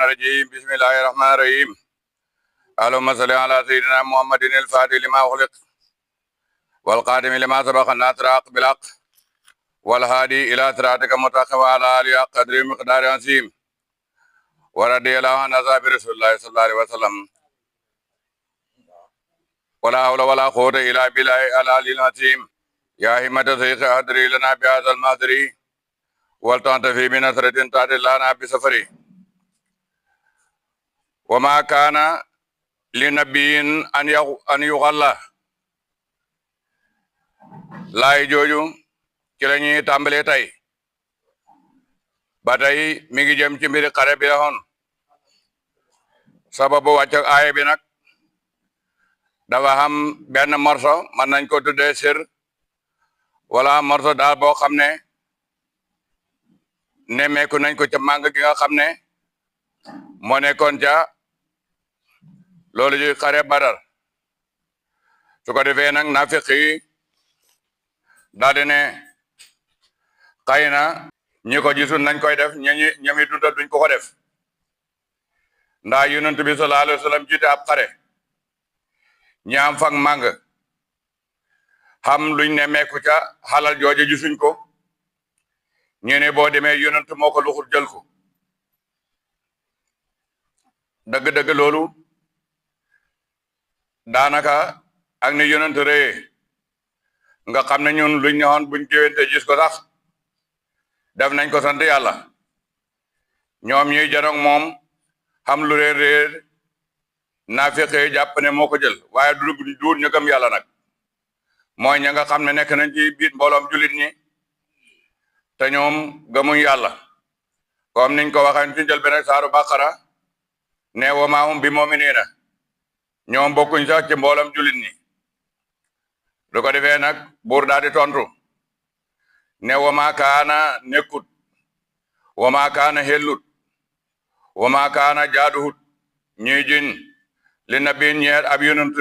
الرجيم بسم الله الرحمن الرحيم اللهم صل على سيدنا محمد الفاتح لما أغلق والقادم لما سبق الناصر بالحق والهادي إلى صراطك المستقيم وعلى آله قدر مقدار عظيم ورضي الله عن أصحاب رسول الله صلى الله عليه وسلم ولا حول ولا قوة إلا بالله العلي العظيم يا همة شيخ أدري لنا بهذا المهدري ولتنتفي بنصرة تعدل لنا بسفري وما كان لنبي أن يغلى laay jooju ci la ñuy tàmbalee tey ba tey mi ngi jëm ci mbiri xare bi la sababu wàcc aaya bi nag dafa xam benn morso mën nañ ko tuddee sir wala morso daal boo xam ne nemmeeku nañ ko ca màng gi nga xam ne moo nekkoon ca loolu ji xare Badar su ko defee nag naafiq yi daal di ne xëy na ñi ko gisul nañ koy def ñami dundal duñ ko def ndax yonent bi sallallahu alayhi wa sallam jiite ab xare ñi am fag màng xam luñ ne meeku ca xalal jooje gisuñ ko ñu ne boo demee yonent moo ko luxut jël ko dëgg-dëgg loolu daanaka ak ni yonent rëyee nga xam ne ñun luñ ñëwoon buñ géwénte gis ko sax def nañ ko sant yàlla ñoom ñuy janoog moom xam lu réer naafiqee jàpp ne moo ko jël waaye duur ñu gëm yàlla nag mooy ña nga xam ne nekk nañ ci biir mbooloom julit ñi te ñoom gëmuñ yàlla comme niñ ko waxee ci jël benn saaru Baqara ne wa maa hum bi mu'miniina ñoom bokkuñ sax ci mbooloom julit ñi du ko defee nag buur daal di tontu ne wama kaana nekkut wama kaana hellut wama kaana jaaduhut ñuy jiñ li nabi ñeer ab yonent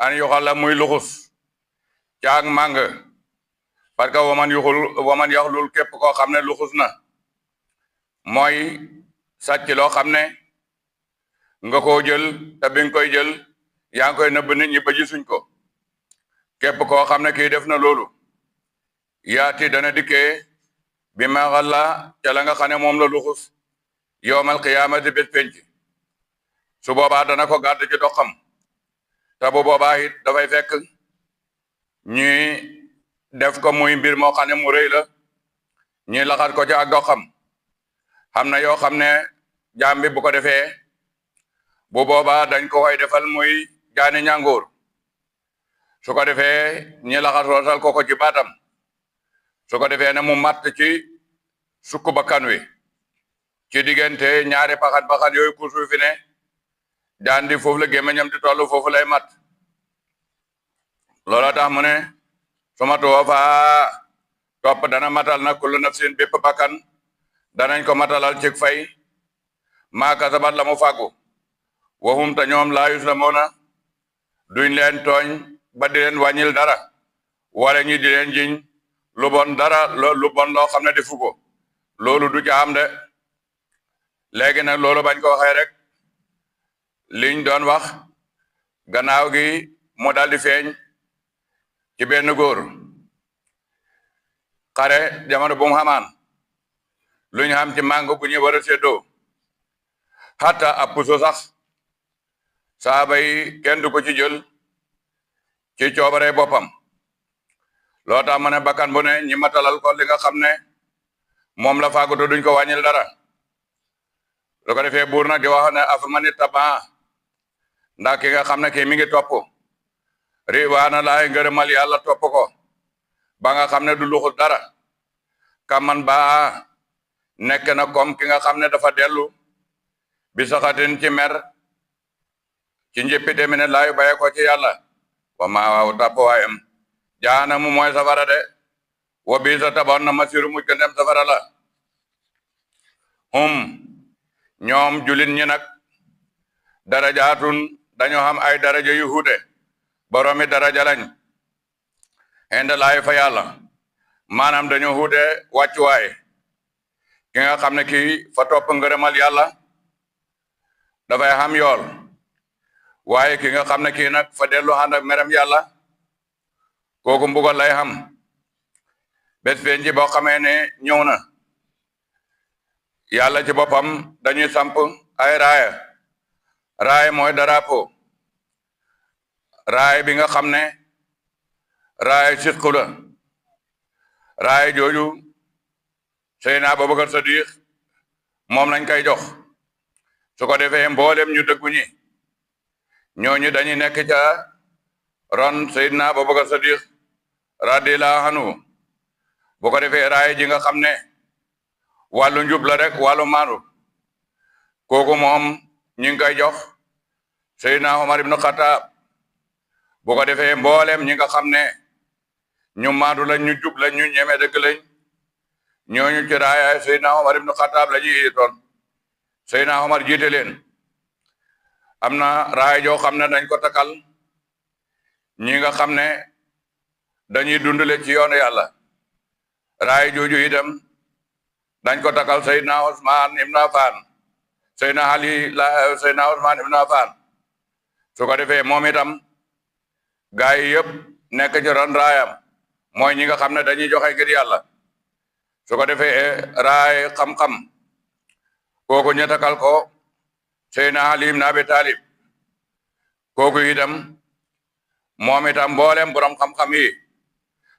an yoxalla muy luxus caag màng parce que waman yaxlul képp koo xam ne luxus na mooy sàcc loo xam ne nga koo jël te bi nga koy jël yaa ngi koy nëbb nit ñi ba gisuñ ko képp koo xam ne kii def na loolu yaati dana dikkee bi ma xalla ca la nga xam ne moom la luxus yowmal qiyaamati bés penc su boobaa dana ko gàdd ci doxam te bu boobaa it dafay fekk ñuy def ko muy mbir moo xam ne mu rëy la ñuy laxat ko ci ak doxam xam na yoo xam ne jaam bi bu ko defee bu boobaa dañ ko koy defal muy jaani ñàngoor su ko defee ñi laxat roosal ko ci baatam su ko defee ne mu matt ci sukku bakkan wi ci diggante ñaari paxat yooyu ku suufi ne daan di foofu la gémmiñam di toll foofu lay mat loola tax mu ne suma tuwaffa topp dana matal na kullu nafsin bépp bakkan danañ ko matalal ci fay maa kasabat la mu fàggu waxum ta ñoom laa yuslamuuna duñ leen tooñ ba di leen wàññil dara wala ñi di leen jiñ lu bon dara lu bon loo xam ne defu ko loolu du ca am de léegi nag loolu bañ ko waxee rek liñ doon wax gannaaw gi mu daldi feeñ ci benn góor xare jamono bu mu xamaan luñ xam ci màng bu ñu war a séddoo hatta ab puso sax saaba yi kenn du ko ci jël ci coobare boppam loo tax ma ne bakkan bu ne ñi matalal ko li nga xam ne moom la faaguto duñ ko wàññil dara lu ko defee buur nag di wax ne afaman ittaba ndax ki nga xam ne kii mi ngi topp riwaana laay ngërëmal yàlla topp ko ba nga xam ne du luxul dara kaman ba nekk na comme ki nga xam ne dafa dellu bi saxatin ci mer ci njëppite mi ne laayu baye ko ci yàlla wa maa waaw tàpp waayam jaanamu mooy safara de wa bii sa taboon na masiru muj ko dem safara la ñoom julit ñi nag darajaatun dañoo xam ay daraja yu xuute boroomi daraja lañ inde laay fa yàlla maanaam dañoo xuute wàccuwaay ki nga xam ne kii fa topp ngërëmal yàlla dafay xam yool waaye ki nga xam ne kii nag fa dellu ànd ak merem yàlla kooku mbugal lay xam bés penc boo xamee ne ñëw na yàlla ci boppam dañuy samp ay raaya mooy drapeau raaya bi nga xam ne raaya sitku la raaya jooju Seydina Abubakar Sadiq moom lañ koy jox su ko defee mboolem ñu dëggu ñi ñooñu dañuy nekk ca ron Seydina Abubakar Sadiq radiyallahu anhu bu ko defee raaya ji nga xam ne wàllu njub la rek wàllu maandu kooku moom ñi ngi koy jox Seydina Omar ibn Khattab bu ko defee mboolem ñi nga xam ne ñu maandu lañ ñu jub lañ ñu ñeme dëgg lañ ñooñu ci raaya Seydina Omar ibn Khattab la ñuy toon Seydina Omar jiite leen am na raaya joo xam ne dañ ko takal ñi nga xam ne dañuy dundale ci yoonu yàlla raaya jooju itam dañ ko takal Seydina Ousmane ibn Affan Seydina Ousmane ibn Affan su ko defee moom itam gaa yi yëpp nekk ci ron raayam mooy ñi nga xam ne dañuy joxe ngir yàlla su ko defee raay xam-xam kooku ñu takal ko Seydina Ali ibn Abi Talib kooku itam moom itam mboolem borom xam-xam yi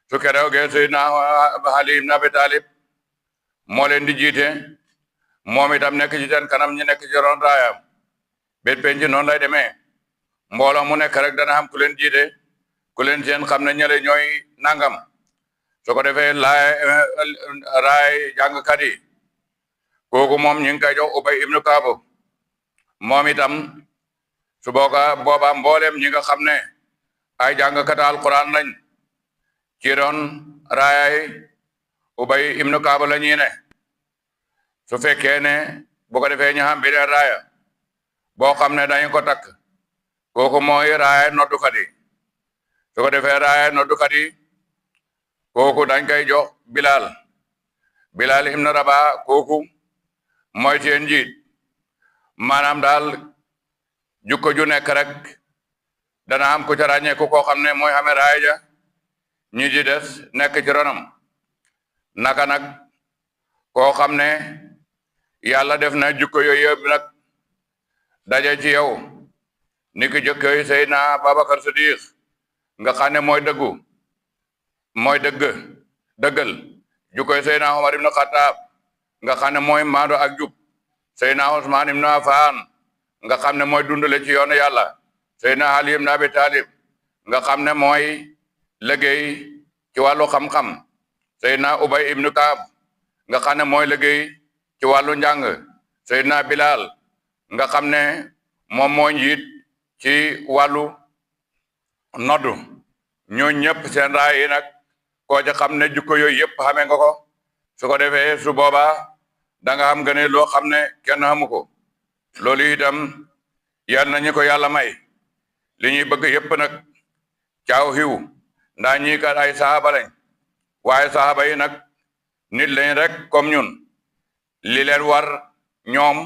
su keroogee Seydina Ali ibn Abi Talib moo leen di jiite moom itam nekk ci seen kanam ñu nekk ci ron raayam bét penc noonu lay demee mbooloo mu nekk rek dana xam ku leen jiite ku leen seen xam ne ñële ñooy nangam su ko defee raay jàngkat yi kooku moom ñu ngi koy jox Ubay ibnu Kaab moom itam su boobaa mboolem ñi nga xam ne ay jàngkat alquran lañ ci doon raay Ubay ibnu Kaab la ñuy ne su fekkee ne bu ko defee ñu xam beneen raaya boo xam ne dañu ko takk kooku mooy raaya noddukat yi su ko defee raaya noddukat yi kooku dañ koy jox Bilal ibn Rabah kooku mooy seen njiit maanaam daal jukko ju nekk rek dana am ku ca ràññeeku koo xam ne mooy xame raaya ja ñi ci des nekk ci ronam naka nag koo xam ne yàlla def na jukko yooyu yëpp nag daje ci yow ni ki jëkk yooyu Seydina Babacar Sadiq nga xam ne mooy dëggal jukkoy Seydina Omar ibn Khattab nga xam ne mooy maando ak jub Seydina Ousmane ibn Affan nga xam ne mooy dundale ci yoonu yàlla Seydina Ali ibn Abi Talib nga xam ne mooy liggéey ci wàllu xam-xam Seydina Ubay ibn Kaab nga xam ne mooy liggéey ci wàllu njàng Seydina Bilal nga xam ne moom mooy njiit ci wàllu noddu ñoo ñëpp seen raay yi nag koo ci xam ne jukko yooyu yëpp xamee nga ko su ko defee su boobaa da nga xam nga ne loo xam ne kenn xamu ko loolu itam yal nañu ko yàlla may li ñuy bëgg yëpp nag caaw xiw ndaa ñii kat ay saxaaba lañ waaye saxaaba yi nag nit lañ rek comme ñun li leen war ñoom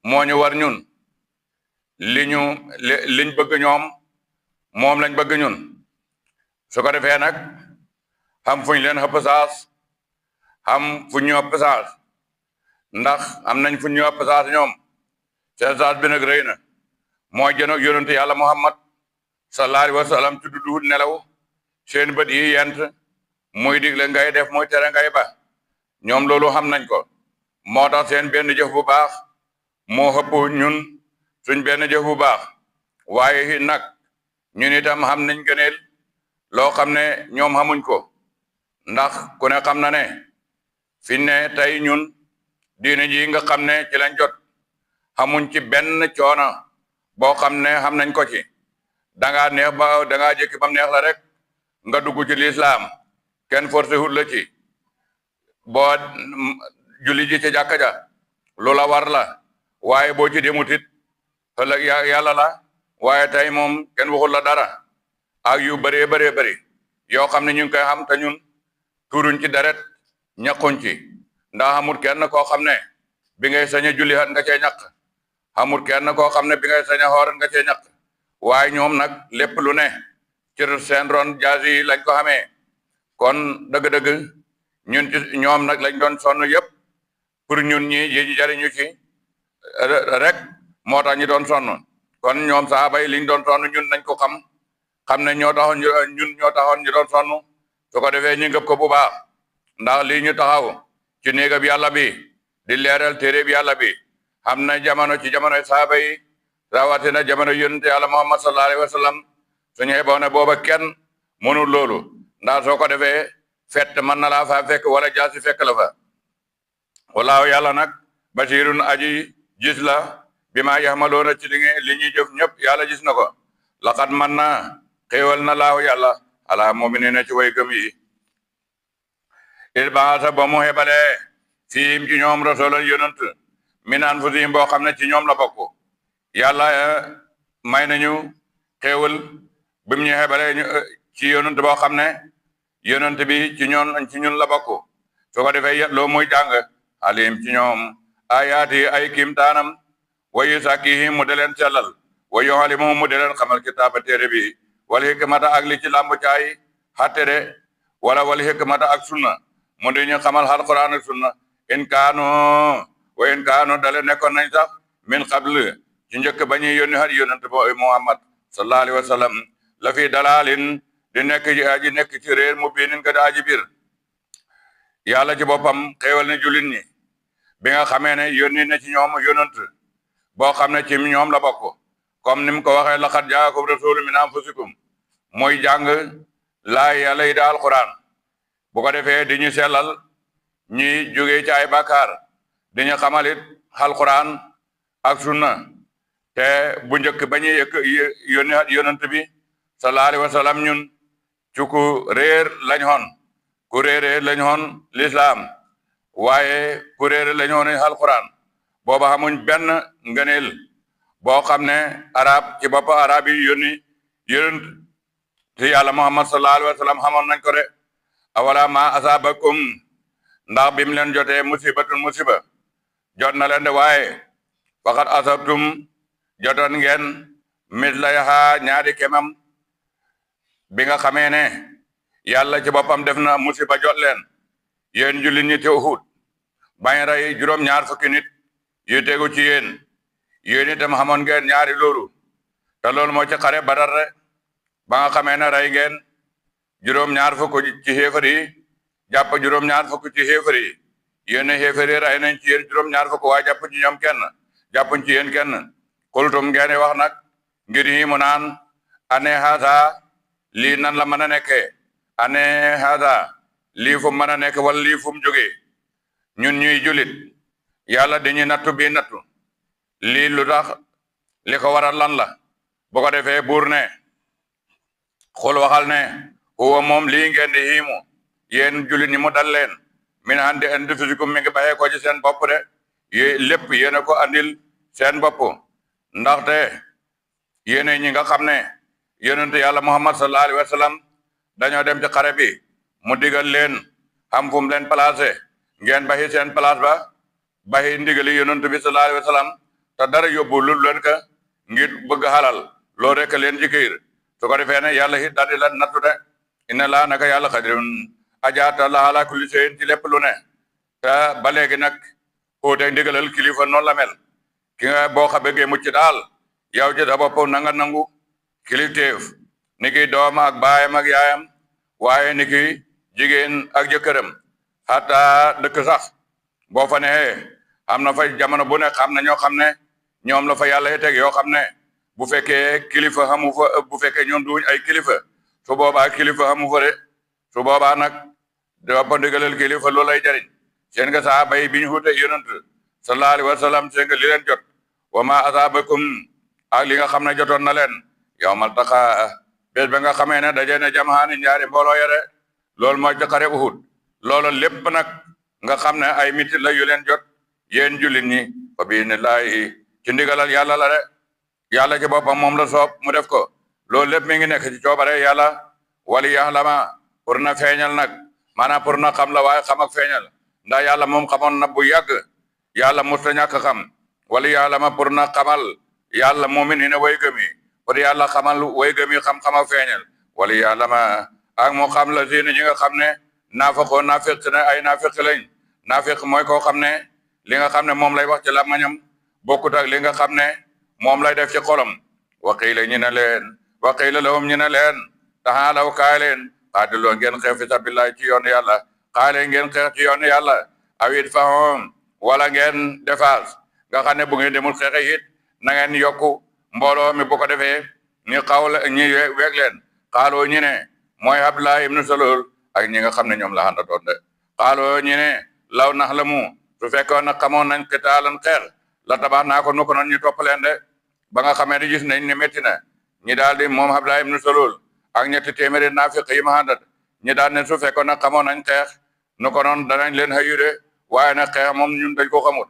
moo ñu war ñun liñ bëgg ñoom moom lañ bëgg ñun su ko defee nag xam fuñ leen xëpp saas xam fuñ ñu xëpp saas ndax am nañ fuñ ñu xëpp saas ñoom seen saas bi nag rëy na mooy jënoog yonente yàlla Muhammad sallallahu alayhi wa sallam tuddu duhut nelaw seen bët yi yent muy digle ngay def muy tere ngay ba ñoom loolu xam nañ ko moo tax seen benn jëf bu baax moo xëpp ñun suñ benn jëf bu baax waaye nag ñun itam xam nañ gëneel loo xam ne ñoom xamuñ ko ndax ku ne xam na ne fi ne tey ñun diine ji nga xam ne ci lañ jot xamuñ ci benn coono boo xam ne xam nañ ko ci dangaa neex ba dangaa jékki bam neex la rek nga dugg ci lislaam kenn forcé hul la ci boo julli ji ci jàkka ja lu la war la waaye boo ci demut it ëllëg yàlla la waaye tey moom kenn waxul la dara ak yu bëree bëri yoo xam ne ñu ngi koy xam te ñun tuuruñ ci deret ñaqoñ ci ndax amul kenn koo xam ne bi ngay sañ a julli nga cee ñaq amul kenn koo xam ne bi ngay sañ a xoor nga cee ñaq waaye ñoom nag lépp lu ne ci seen ron jaasi yi lañ ko xamee kon dëgg-dëgg ñun ci ñoom nag lañ doon sonn yëpp pour ñun ñi yi jariñu ci rek moo tax ñu doon sonn kon ñoom saaba yi liñ doon sonn ñun nañ ko xam ne ñoo taxoon ñoo taxoon ñu doon sonn su ko defee ñu ngëp ko bu baax ndax lii ñu taxaw ci néegab yàlla bi di leeral téere bi yàlla bi xam na jamono ci jamonoy saaba yi rawatina jamono yonent yàlla Muhammad sallallahu alayhi wa sallam suñu xeboon ne booba kenn mënul loolu ndax soo ko defee fett mën na laa fa fekk wala jaasi fekk la fa walaaw yàlla nag basirun aji gis la bi maa yaxmaloona ci li ñuy jëf ñëpp yàlla gis na ko laqad man na xéewal na laahu yàlla ala mu'minina ci way gëm yi il baasa ba mu xebalee fiim ci ñoom rasulan yonent min anfusihim boo xam ne ci ñoom la bokk yàlla may nañu xéewal bi mu ñu xebalee ci yonent boo xam ne yonent bi ci ñun la bokk su ko defee loo muy jàng alim ci ñoom ayaati ay kimtaanam wa yusakkihim mu de leen sellal wa yuallimuhum mu de leen xamal kitaaba téere bi wal hikmata ak li ci làmb caay xatte de wala wal hikmata ak sunna mu di ñu xamal alquran ak sunna in kaanu dale nekkoon nañ sax min qabl ci njëkk ba ñuy yónni har yonent bo Muhammad sallallahu alayhi wa sallam la fi dalalin di nekk aji nekk ci réer mu biinin ka da aji biir yàlla ci boppam xéewal ne jullit ñi bi nga xamee ne yónni na ci ñoom yonent boo xam ne ci ñoom la bokk comme ni mu ko waxee laqad jaakum rasulun min anfusikum mooy jàng laa yàlla yi da alquran bu ko defee di ñu sellal ñi jógee ci ay bàkkaar di ñu xamalit alquran ak sunna te bu njëkk ba ñuy yónni yonent bi sallallahu alayhi wa sallam ñun ci ku réer lañ xoon ku réeree lañ xoon lislaam waaye ku réere lañ xoon alquran booba xamuñ benn ngëneel boo xam ne arab ci bopp arab yi yónni yonent ci yàlla Muhammad sallallahu alayhi wa sallam xamoon nañ ko de awala ma asabakum ndax bi mu leen jotee musibatun musiba jot na leen de waaye faqad asabtum jotoon ngeen mislaha ñaari kemam bi nga xamee ne yàlla ci boppam def na musiba jot leen yéen jullit ñi te Uhud bañ rey juróom-ñaar fukki nit yu tegu ci yéen itam xamoon ngeen ñaari loolu te loolu moo ci xare Badar rek ba nga xamee ne rey ngeen juróom-ñaar fukk ci xéefar yi jàpp juróom-ñaar fukk ci xéefar yi yéen xéefar yi rey nañ ci yéen juróom-ñaar fukk waaye jàpp ci ñoom kenn jàppuñ ci yéen kenn xultum ngeen wax nag ngir yi mu naan ane haasa lii nan la mën a nekkee ane haasa lii fu mën a nekk wala lii fu mu jógee ñun ñuy julit yàlla dañuy nattu bi nattu lii lu tax li ko waral lan la bu ko defee buur ne xul waxal ne huwa moom lii ngeen di xiimu yéen julit ñi mu dal leen min andi anfusikum mi ngi baxee ko ci seen bopp de lépp yéen a ko andil seen bopp ndaxte yéen ñi nga xam ne yonent yàlla Muhammad sallallahu alayhi wa sallam dañoo dem ci xare bi mu digal leen xam fu mu leen placé ngeen baxi seen place ba baxi ndigali yonent bi sallallahu alayhi wa sallam te dara yóbbu lu leen ka ngir bëgg xalal loo rek leen ci këyir su ko defee ne yàlla it daal di la nattu de inna laa naka yàlla xadirun ajaata la ala kulli shay'in ci lépp lu ne te ba léegi nag uute ndigalal kilifa noonu la mel ki nga boo xa bëggee mucc daal yow ci sa bopp nanga nangu kilifteef ni ki doom ak baayam ak yaayam waaye ni ki jigéen ak jëkkëram xata dëkk sax boo fa ne am na fa jamono bu ne xam na ñoo xam ne ñoom la fa yàlla teg yoo xam ne bu fekkee kilifa xamu fa bu fekkee ñoom duñ ay kilifa su boobaa kilifa xamu fa de su boobaa nag dafa ndigalal kilifa loolu lay jariñ seen nga saaba yi bi ñu xute yonent sallallahu alayhi wa sallam seen nga li leen jot wa ma asabakum ak li nga xam ne jotoon na leen yawmal taqa bés ba nga xamee ne daje ne jamhaani ñaari mbooloo yare loolu mooy xare Uhud loolu lépp nag nga xam ne ay miti la yu leen jot yéen jullit ñi fa biinillahi ci ndigalal yàlla la de yàlla ci boppam moom la soob mu def ko loolu lépp mi ngi nekk ci coobare yàlla wali yaxlama pour na feeñal nag maanaam pour na xam la waaye xam ak feeñal ndax yàlla moom xamoon na bu yàgg yàlla musta ñàkk xam wala yaalama pour na xamal yàlla mu'minina way gëmi pour yàlla xamal way gëmi xam-xama feeñal wala yaalama ak mu xam la si ñi nga xam ne naafaqoo naafiq na ay naafiq lañ naafiq mooy koo xam ne li nga xam ne moom lay wax ci làmmañam bokkut ak li nga xam ne moom lay def ci xolam waqiila ñu ne leen waqiila lahum ñu ne leen taxaalaw kaay leen xaatiloo ngeen xeex fi sabilillah ci yoonu yàlla xaale ngeen xeex ci yoonu yàlla awit fahom wala ngeen defaas nga xam ne bu ngeen demul xeexe it na ngeen yokku mbooloo mi bu ko defee ñu xawla ñi weeg leen xaaloo ñu ne mooy Abdullah ibnu Salul ak ñi nga xam ne ñoom la àndatoon de xaaloo ñu ne law nax la mu su fekkoon nag xamoon nañ qitaalan xeex la tabax naa ko nu ko noon ñu topp leen de ba nga xamee di gis nañ ne métti na ñi daal di moom Abdullah ibnu Salul ak ñetti téeméeri naafiq yi ma àndat ñi daal ne su fekkoon nag xamoon nañ xeex nu ko noon danañ leen xëyu de waaye nag xeex moom ñun dañ ko xamut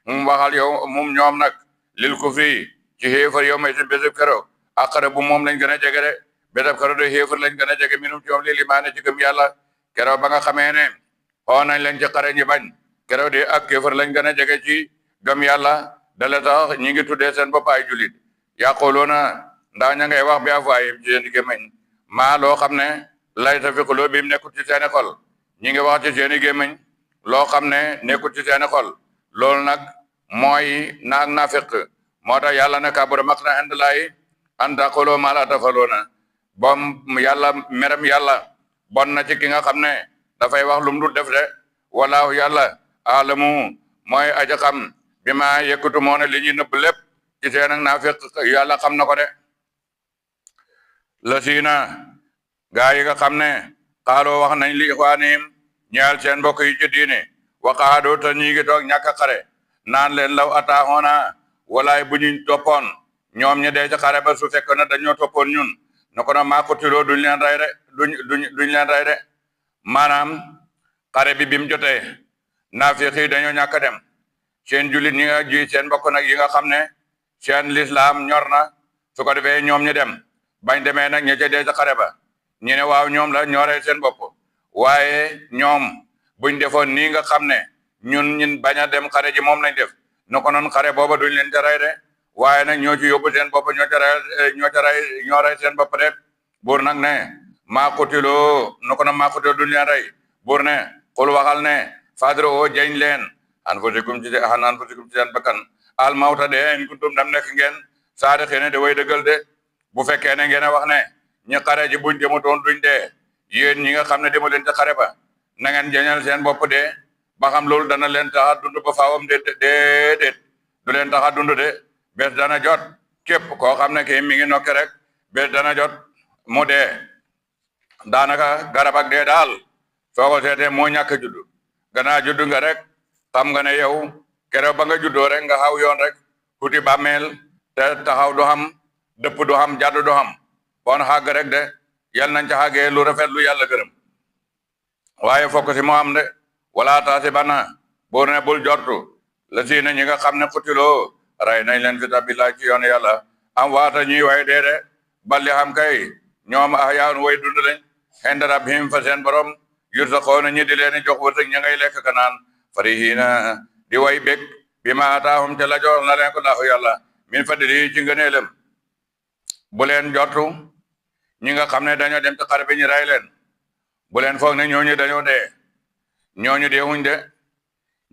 mum waxal yow mum ñoom nag lil kufri ci xéefar yow may si bésëb keroog aqara bu moom lañ gën a jege de bésëb keroog de xéefar lañ gën a jege minum ci moom li limaane ci gëm yàlla keroog ba nga xamee ne xoo nañ leen ci xare ñi bañ keroog de ak kéefar lañ gën a jege ci gëm yàlla dale tax ñi ngi tuddee seen bopp ay julit yaquluuna ndax ña ngay wax bi afwaahim ci seen gémmiñ maa loo xam ne laysa fi quluubihim nekkul ci seeni xol ñi ngi wax ci seeni gémmiñ loo xam ne nekkul ci seeni xol loolu nag mooy naag naafiq moo tax yàlla ne kabura maqtan indallaahi an taqulu maa laa taf'aluuna bom yàlla merem yàlla bon na ci ki nga xam ne dafay wax lu mu dul def de walaahu yàlla alamu mooy aja xam bi ma yëkkatu moo ne li ñuy nëbb lépp ci seen ak naafiq yàlla xam na ko de la siina gaa yi nga xam ne xaaloo wax nañ li ixwaanihim ñeel seen mbokk yi ci diine waqaadoo te ñi ngi toog ñàkk xare naan leen law ataaxoona walaay bu ñu toppoon ñoom ñi dee ci xare ba su fekkoon ne dañoo toppoon ñun na ko na maa ko tiloo duñ leen rey de duñ leen rey de maanaam xare bi bim jotee naafiq yi dañoo ñàkk a dem seen julit ñi nga ji seen mbokk nag yi nga xam ne seen lislaam ñor na su ko defee ñoom ñu dem bañ demee nag ña ca dee ci xare ba ñu ne waaw ñoom la ñooree seen bopp waaye ñoom buñ defoon nii nga xam ne ñun bañ a dem xare ji moom lañ def na ko noon xare booba duñ leen ca rey de waaye nag ñoo ci yóbbu seen bopp ñoo rey seen bopp de buur nag ne maa qutiloo na ko noon maa qutiloo duñ leen rey buur ne xul waxal ne fadro o jañ leen anfusikum ci seen bakkan al mawta de in kuntum dam nekk ngeen saadiqiina de way dëggal de bu fekkee ne ngeen a wax ne ñi xare ji buñ demutoon duñ dee yéen ñi nga xam ne demu leen ci xare ba na ngeen jañal seen bopp de ba xam loolu dana leen tax a dund ba faawam déedéet du leen tax a dund de bés dana jot képp koo xam ne kii mi ngi nokki rek bés dana jot mu dee daanaka garab ak dee daal soo ko seetee moo ñàkk a juddu gannaaw juddu nga rek xam nga ne yow keroog ba nga juddoo rek nga xaw yoon rek tuuti bàmmeel te taxaw du xam dëpp du xam jàdd du xam kon xàgg rek de yal nañ ca xàggee lu rafet lu yàlla gërëm waaye fokk si moo am de wala taasi bana buur ne bul jortu la si ne ñi nga xam ne xutiloo rey nañ leen fi sabilillah ci yoonu yàlla am waata ñuy way dee de balli xam kay ñoom ahyaun way dund lañ inda rabbihim fa seen borom yursaqoona ñi di leen jox wërsëg ña ngay lekk ka naan farihiina di way bég bi ma ataahum te la jox na leen ko laahu yàlla min fadli ci ngëneelam bu leen jortu ñi nga xam ne dañoo dem ci xare bi ñu rey leen bu leen foog ne ñooñu dañoo dee ñooñu deewuñ de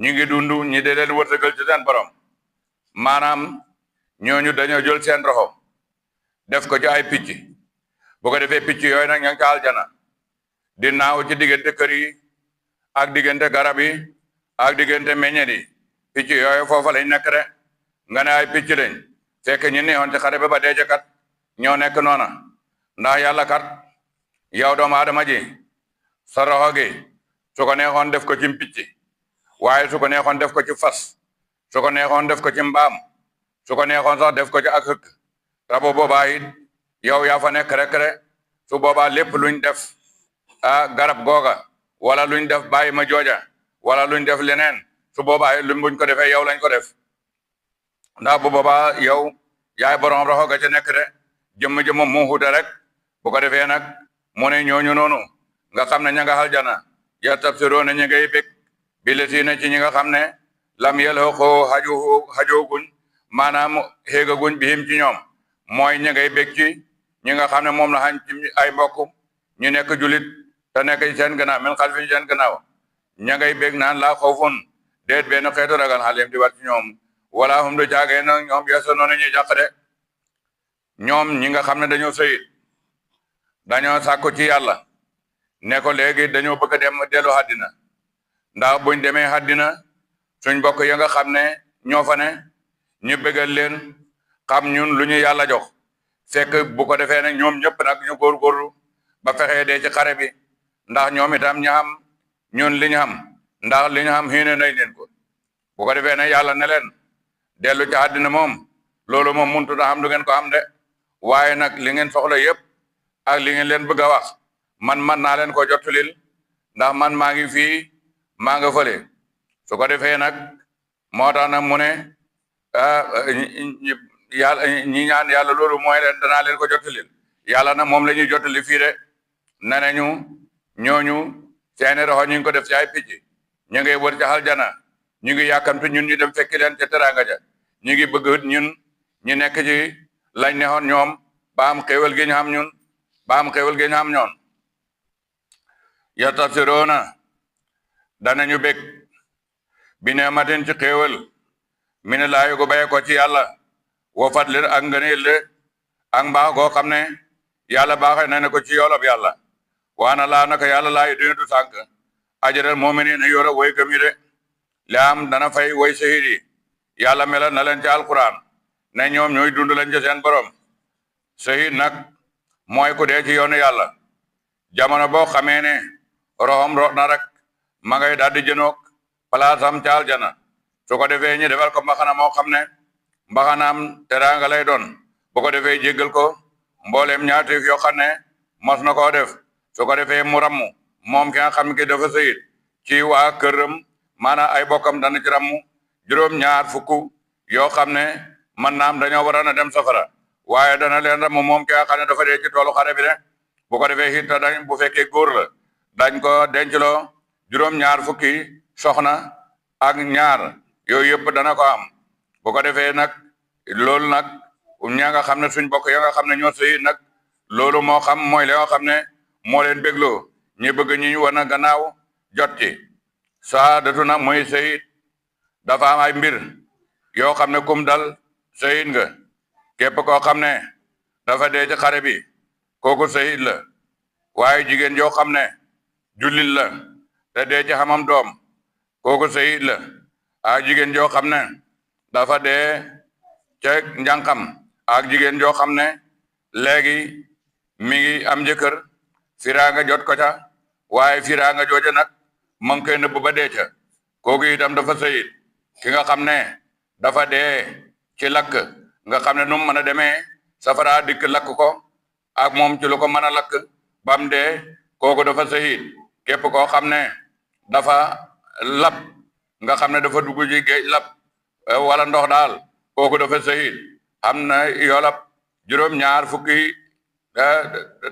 ñu ngi dund ñi de leen wërsëgal ci seen borom maanaam ñooñu dañoo jël seen roxo def ko ci ay picc bu ko defee picc yooyu nag ña ngi ca aljana di naaw ci diggante kër yi ak diggante garab yi ak diggante meññet yi picc yooyu foofa lañ nekk de nga ne ay picc lañ fekk ñu neexoon ci xare ba dee kat ñoo nekk noona ndax yàlla kat yow doomu aadama ji sa roxo gi su ko neexoon def ko ci picc waaye su ko neexoon def ko ci fas su ko neexoon def ko ci mbaam su ko neexoon sax def ko ci ak xëkk te bu boobaa it yow yaa fa nekk rek su boobaa lépp luñ def garab googa wala luñ def bàyyi ma jooja wala luñ def leneen su boobaa luñ buñ ko defee yow lañ ko def ndax bu boobaa yow yaay borom roxo ga ca nekk de jëmm mu xuute rek bu ko defee nag mu ne ñooñu noonu nga xam ne ña nga aljana ya tabsiroona ñi ngay bég bi la si ne ci ñi nga xam ne lam yelxoo xajooguñ maanaam xéegaguñ bihim ci ñoom mooy ñi ngay bég ci ñi nga xam ne moom la xañ ci ay mbokk ñu nekk julit te nekk ci seen gannaaw min xalfi ci seen gannaaw ña ngay bég naan laa xawfun déet benn xeetu ragal xalim di war ci ñoom wala hum du caagee na ñoom yeso noonu ñuy jàq de ñoom ñi nga xam ne dañoo sëyit dañoo sàkku ci yàlla ne ko léegi dañoo bëgg a dem dellu àddina ndax buñ demee àddina suñ mbokk ya nga xam ne ñoo fa ne ñu bëggal leen xam ñun lu ñu yàlla jox fekk bu ko defee nag ñoom ñëpp nag ñu góorgóorlu ba fexee dee ci xare bi ndax ñoom itam ñu xam ñun li ñu xam ndax li ñu xam xiine nañ leen ko bu ko defee nag yàlla ne leen dellu ci àddina moom loolu moom muntu na xam du ngeen ko xam de waaye nag li ngeen soxla yëpp ak li ngeen leen bëgg a wax man naa leen ko jottulil ndax man maa ngi fii maa nga fële su ko defee nag moo tax nag mu ne yàlla ñi ñaan yàlla loolu mooy leen danaa leen ko jottulil yàlla nag moom la ñuy jottali fii de ne nañu ñooñu seeni roxo ñu ngi ko def ci ay picc ñu ngi wër ci aljana ñu ngi yàkkamtu ñun ñu dem fekki leen ca teranga ja ñu ngi bëgg ñun ñu nekk ci lañ neexoon ñoom ba am xéewal gi ñu xam ñun ba am xéewal gi ñu xam ñoon yatabsiroona danañu bég bi neematin ci xéewal mi ne laayu gu baye ko ci yàlla wo fadlir ak ngëneel de ak mbaax goo xam ne yàlla baaxee na ne ko ci yoolab yàlla waana laa naka yàlla laayu dina du sànk ajaral mu'miniina yora woy gëm yi de li am dana fay woy sahid yi yàlla melal na leen ci alquran ne ñoom ñooy dund lañ ci seen borom sahid nag mooy ku dee ci yoonu yàlla jamono boo xamee ne roxam rot na rek ma ngay daal di jënoog palaasam ca aljana su ko defee ñu defal ko mbaxana moo xam ne mbaxanaam teraanga lay doon bu ko defee jéggal ko mbooleem ñaatiif yoo xam ne mos na koo def su ko defee mu rammu moom ki nga xam ne dafa sëyit ci waa këram maanaam ay bokkam dana ci rammu juróom-ñaar fukk yoo xam ne man naam dañoo waroon a dem safara waaye dana leen rammu moom ki nga xam ne dafa dee ci toolu xare bi de bu ko defee it dañ bu fekkee góor la dañ ko dencloo juróom-ñaar fukki soxna ak ñaar yooyu yëpp dana ko am bu ko defee nag loolu nag ña nga xam ne suñ bokk ya nga xam ne ñoo sëy nag loolu moo xam mooy la nga xam ne moo leen bégloo ñi bëgg ñi wan a gannaaw jot ci saadatu nag mooy sëyit dafa am ay mbir yoo xam ne kum dal sëyit nga képp koo xam ne dafa dee ci xare bi kooku sëyit la waaye jigéen joo xam ne jullit la te dee ci xamam doom kooku sëyit la ak jigéen joo xam ne dafa dee ca njànqam ak jigéen joo xam ne léegi mi ngi am jëkkër firaanga jot ko ca waaye firaanga jooja nag ma ngi koy nëbb ba dee ca kooku itam dafa sëyit ki nga xam ne dafa dee ci lakk nga xam ne nu mu mën a demee safara dikk lakk ko ak moom ci lu ko mën a lakk bam dee kooku dafa sëyit képp koo xam ne dafa lab nga xam ne dafa dugg ci géej lab wala ndox daal kooku dafa sëyit am na yoolab juróom-ñaar fukki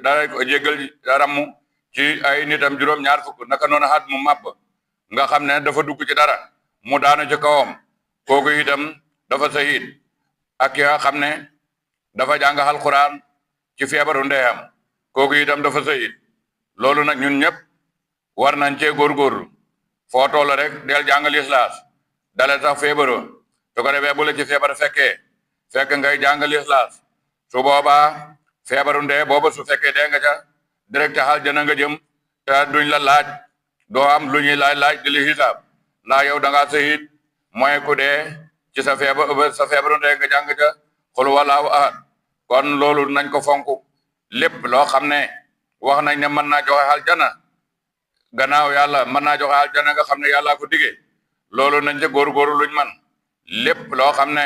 dara jégal rammu ci ay nitam juróom-ñaar fukk naka noonu xat mu màbb nga xam ne dafa dugg ci dara mu daanu ci kawam kooku itam dafa sëyit ak ki nga xam ne dafa jàng alxuraan ci feebaru ndeyam kooku itam dafa sëyit loolu nag ñun ñëpp war nañ cee góorgóorlu foo toll rek del jàng lislaas dale sax feebaroo su ko defee bu la ci feebar fekk ngay jàng lislaas su boobaa feebaru ndee booba su fekkee dee nga ca direct aljana nga jëm te duñ la laaj doo am lu ñuy laaj di li xisaab ndax yow da ngaa sëyit mooy ku dee ci sa feebaru ndee nga jàng ca xul walaahu ahad kon loolu nañ ko fonk lépp loo xam ne wax nañ ne mën naa joxe aljana gannaaw yàlla mën naa joxe aljana nga xam ne yàllaa ko digee loolu nañ ca góorgóorlu luñ man lépp loo xam ne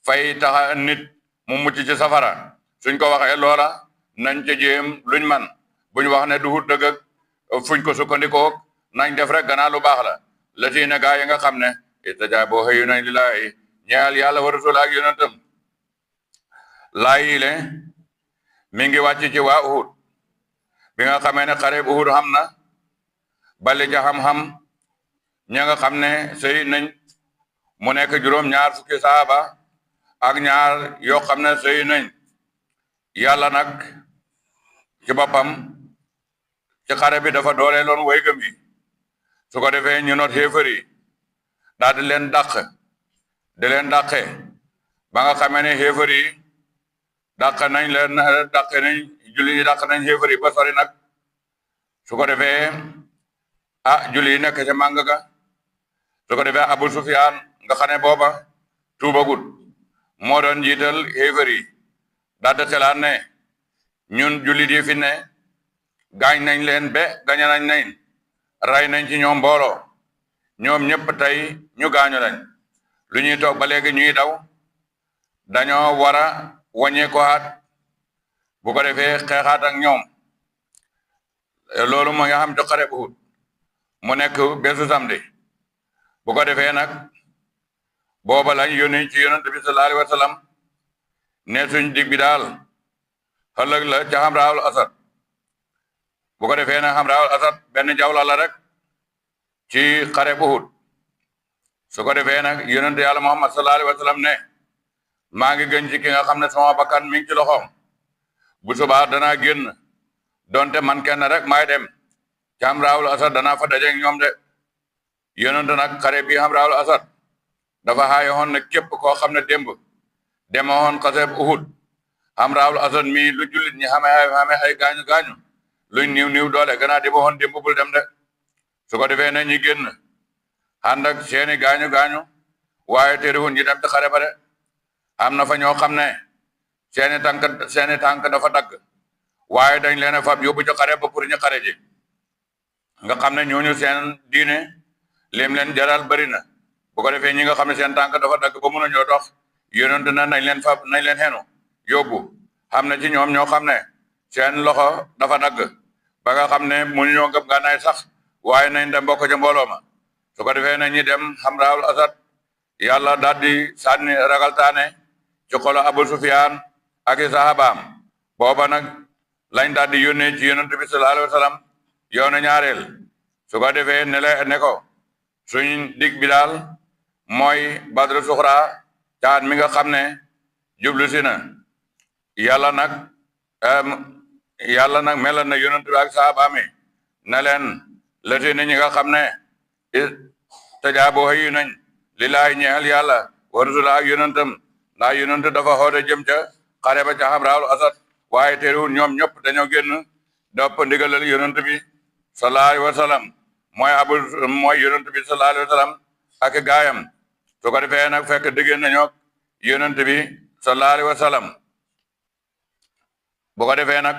fay taxa nit mu mucc ci safara suñ ko waxee loola nañ ca jéem luñ man buñ wax ne duhut dëgg ak fuñ ko sukkandikoo nañ def rek gannaaw lu baax la la ci ne gaa yi nga xam ne istajaaboo xëyu nañ lillaahi ñeel yàlla wa rasul ak yonentam laa yi le mi ngi wàcc ci waa Uhud bi nga xamee ne xare Uhud xam na bali ca xam-xam ña nga xam ne sëy nañ mu nekk juróom-ñaar fukki saaba ak ñaar yoo xam ne sëy nañ yàlla nag ci boppam ci xare bi dafa dooleeloon way gëm yi su ko defee ñu not xéefar yi daal di leen dàqe ba nga xamee ne xéefar yi dàqe nañ julli yi dàq nañ xéefar yi ba sori nag su ko defee julli yi nekk ca màng ga su ko defee Abu Sufyaan nga xam ne booba tuubagut moo doon jiital xéefar yi daal di xelaat ne ñun jullit yi fi ne gaañ nañ leen gañe nañ ray nañ ci ñoom mbooloo ñoom ñëpp tey ñu gaañu lañ lu ñuy toog ba léegi ñuy daw dañoo war a wàññeekuwaat bu ko defee xeexaat ak ñoom loolu moo nga xam ci xare Uhud mu nekk bésu samedi bu ko defee nag booba lañ yónni ci yonent bi sallallahu alayhi wa sallam ne suñ dig bi daal ëllëg la ca Hamraawul Asad bu ko defee nag Hamraawul Asad benn jawla la rek ci xare Uhud su ko defee nag yonent yàlla Muhammad sallallahu alayhi wa sallam ne maa ngi gën ci ki nga xam ne sama bakkan mi ngi ci loxoom bu subaa danaa génn donte man kenn rek maay dem ci Hamraawul Asad danaa fa dajeeg ñoom de yonent nag xare bi Hamraawul Asad dafa xaayoon ne képp koo xam ne démb demoon xase Uhud Hamraawul Asad mi lu jullit ñi xamee ay gaañu luñ niw doole gannaaw di waxoon démb bul dem de su ko defee ne ñi génn ànd ak seeni gaañu waaye terewul ñi dem ci xare ba de am na fa ñoo xam ne seeni tànk dafa dagg waaye dañ leen a fab yóbbu ci xare ba pour ñu xare ji nga xam ne ñooñu seen diine lim leen jaral bëri na bu ko defee ñi nga xam ne seen tànk dafa dagg ba mën a ñoo dox yonent na nañ leen fab nañ leen xenu yóbbu xam ne ci ñoom ñoo xam ne seen loxo dafa dagg ba nga xam ne mënuñoo ngëb ngànnaay sax waaye nañ dem bokk ca mbooloo ma su ko defee ne ñi dem Hamraawul Asad yàlla daal di sànni ragaltaane ci xolo Abu Sufyaan ak i sahabaam booba nag lañ daal di yónnee ci yonent bi sallallahu alayhi wa sallam yoonu ñaareel su ko defee ne ko suñ dig bi daal mooy Badru Suxra caat mi nga xam ne jublu si na yàlla nag melal na yonent bi ak sahabaam yi ne leen lati ni ñi nga xam ne tajaaboo xëyu nañ lillaahi ñeexal yàlla wa rasula ak yonentam ndax yonent dafa xoote jëm ca xare ba ca Hamraawul Asad waaye teewul ñoom ñëpp dañoo génn dopp ndigalal yonent bi sallallahu alayhi wa sallam mooy yonent bi sallallahu alayhi wa sallam ak gaayam su ko defee nag fekk diggéen nañoo yonent bi sallallahu alayhi wa sallam bu ko defee nag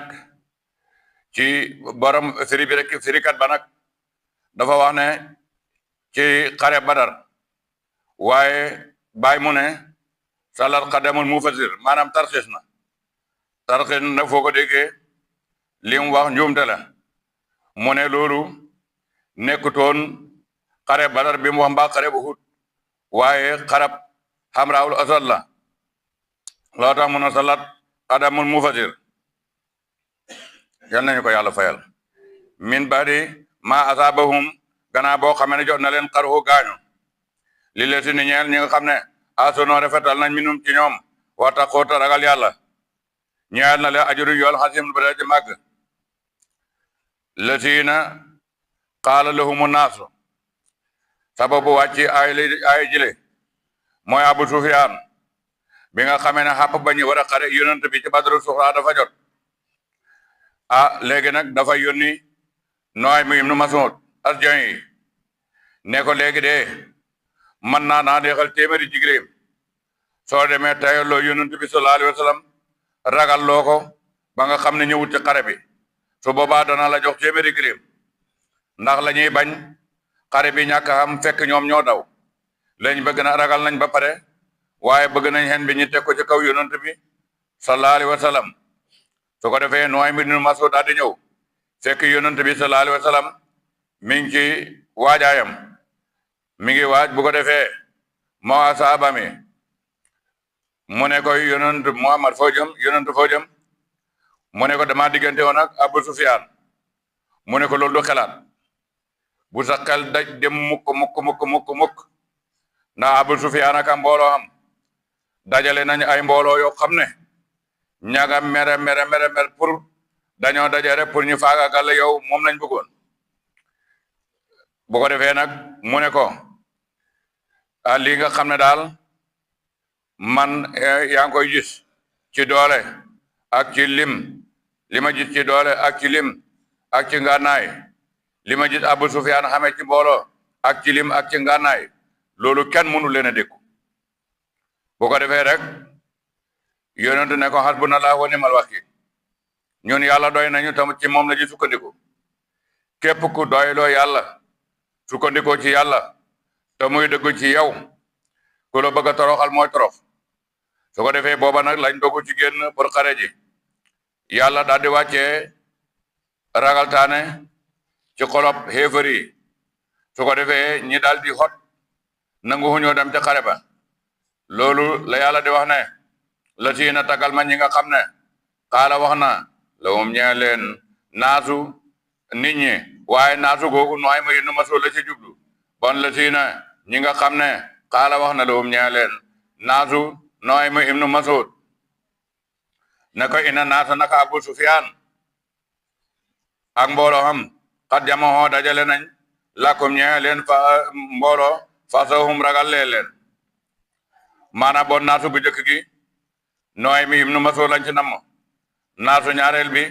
ci borom firikat ba nag dafa wax ne ci xare Badar waaye bàyyi mu ne salat xadamul mufassir maanaam tarxis na foo ko déggee li mu wax njuumte la mu ne loolu nekkutoon xare Badar bi mu wax mbaa xare Uhud waaye xarab Hamraawul Asad la loo tax mu ne salat xadamul mufassir yal nañu ko yàlla fayal min baadi ma asaabahum gannaaw boo xamee ne jot na leen xaru gaañu li leen si ni ñeel ñi nga xam ne asono rafetal nañ minum ci ñoom waxta xoota ragal yàlla ñeel na leen ajuru yool xasim ba ci màgg latiina qaala lahumu naasu sababu wàcci ay jile mooy Abu Sufyaan bi nga xamee ne xàpp ba ñu war a xare yonent bi ci Badru Suxra dafa jot léegi nag dafa yónni Nuaym ibnu Mas'ud Asja'i ne ko léegi de mën naa deexal téeméeri jigéen soo demee tayaloo yonent bi sallallahu alayhi wa sallam ragal loo ko ba nga xam ne ñëwut ci xare bi su boobaa dana la jox téeméeri jigéen ndax la ñuy bañ xare bi ñàkk xam fekk ñoom ñoo daw lañ bëgg na ragal nañ ba pare waaye bëgg nañ xen bi ñu teg ko ci kaw yonent bi sallallahu alayhi wa sallam su ko defee Nuaym ibnu Mas'ud daal di ñëw fekk yonent bi sallallahu alayhi wa sallam mi ngi ci waajaayam mi ngi waaj bu ko defee moo saaba mi mu ne ko yonent Muhammad foo jëm yonent foo jëm mu ne ko dama diggante woon ak Abu Sufyaan mu ne ko loolu du xelaat bu sa xel daj dem mukk ndax Abu Sufyaan ak mbooloo am dajale nañ ay mbooloo yoo xam ne ñaga mere pour dañoo dajale pour ñu faagaagal yow moom lañ bëggoon bu ko defee nag mu ne ko lii nga xam ne daal man yaa ngi koy gis ci doole ak ci lim li ma gis ci doole ak ci lim ak ci ngànnaay li ma gis Abu Sufyaan xamee ci mbooloo ak ci lim ak ci ngànnaay loolu kenn mënu leen a dékku bu ko defee rek yonent ne ko hasbunallahu wa ni'mal wakiil ñun yàlla doy nañu tamit ci moom la ñu sukkandiku képp ku doyloo yàlla sukkandikoo ci yàlla te muy dëgg ci yow ku la bëgg a toroxal mooy torox su ko defee booba nag lañ dogu ci génn pour xare ji yàlla daal di wàccee ragaltaane ci xolob xéefar yi su ko defee ñi daal di xot nangu ñoo dem ca xare ba loolu la yàlla di wax ne la siina tagal ma ñi nga xam ne xaala wax na la moom ñee leen naasu nit ñi waaye naasu googu nooy ma nu masoo la ci jublu bon la siina ñi nga xam ne xaala wax na la moom ñee leen naasu nooy ma ibnu Mas'ud naka ina naasa naka Abu Sufyaan ak mbooloo xam xat jamono dajale nañ lakum ñee leen fa mbooloo fasahum ragal leen maanaam bon naasu bu njëkk gi nooy mi ibnu Mas'ud lañ ci namm naasu ñaareel bi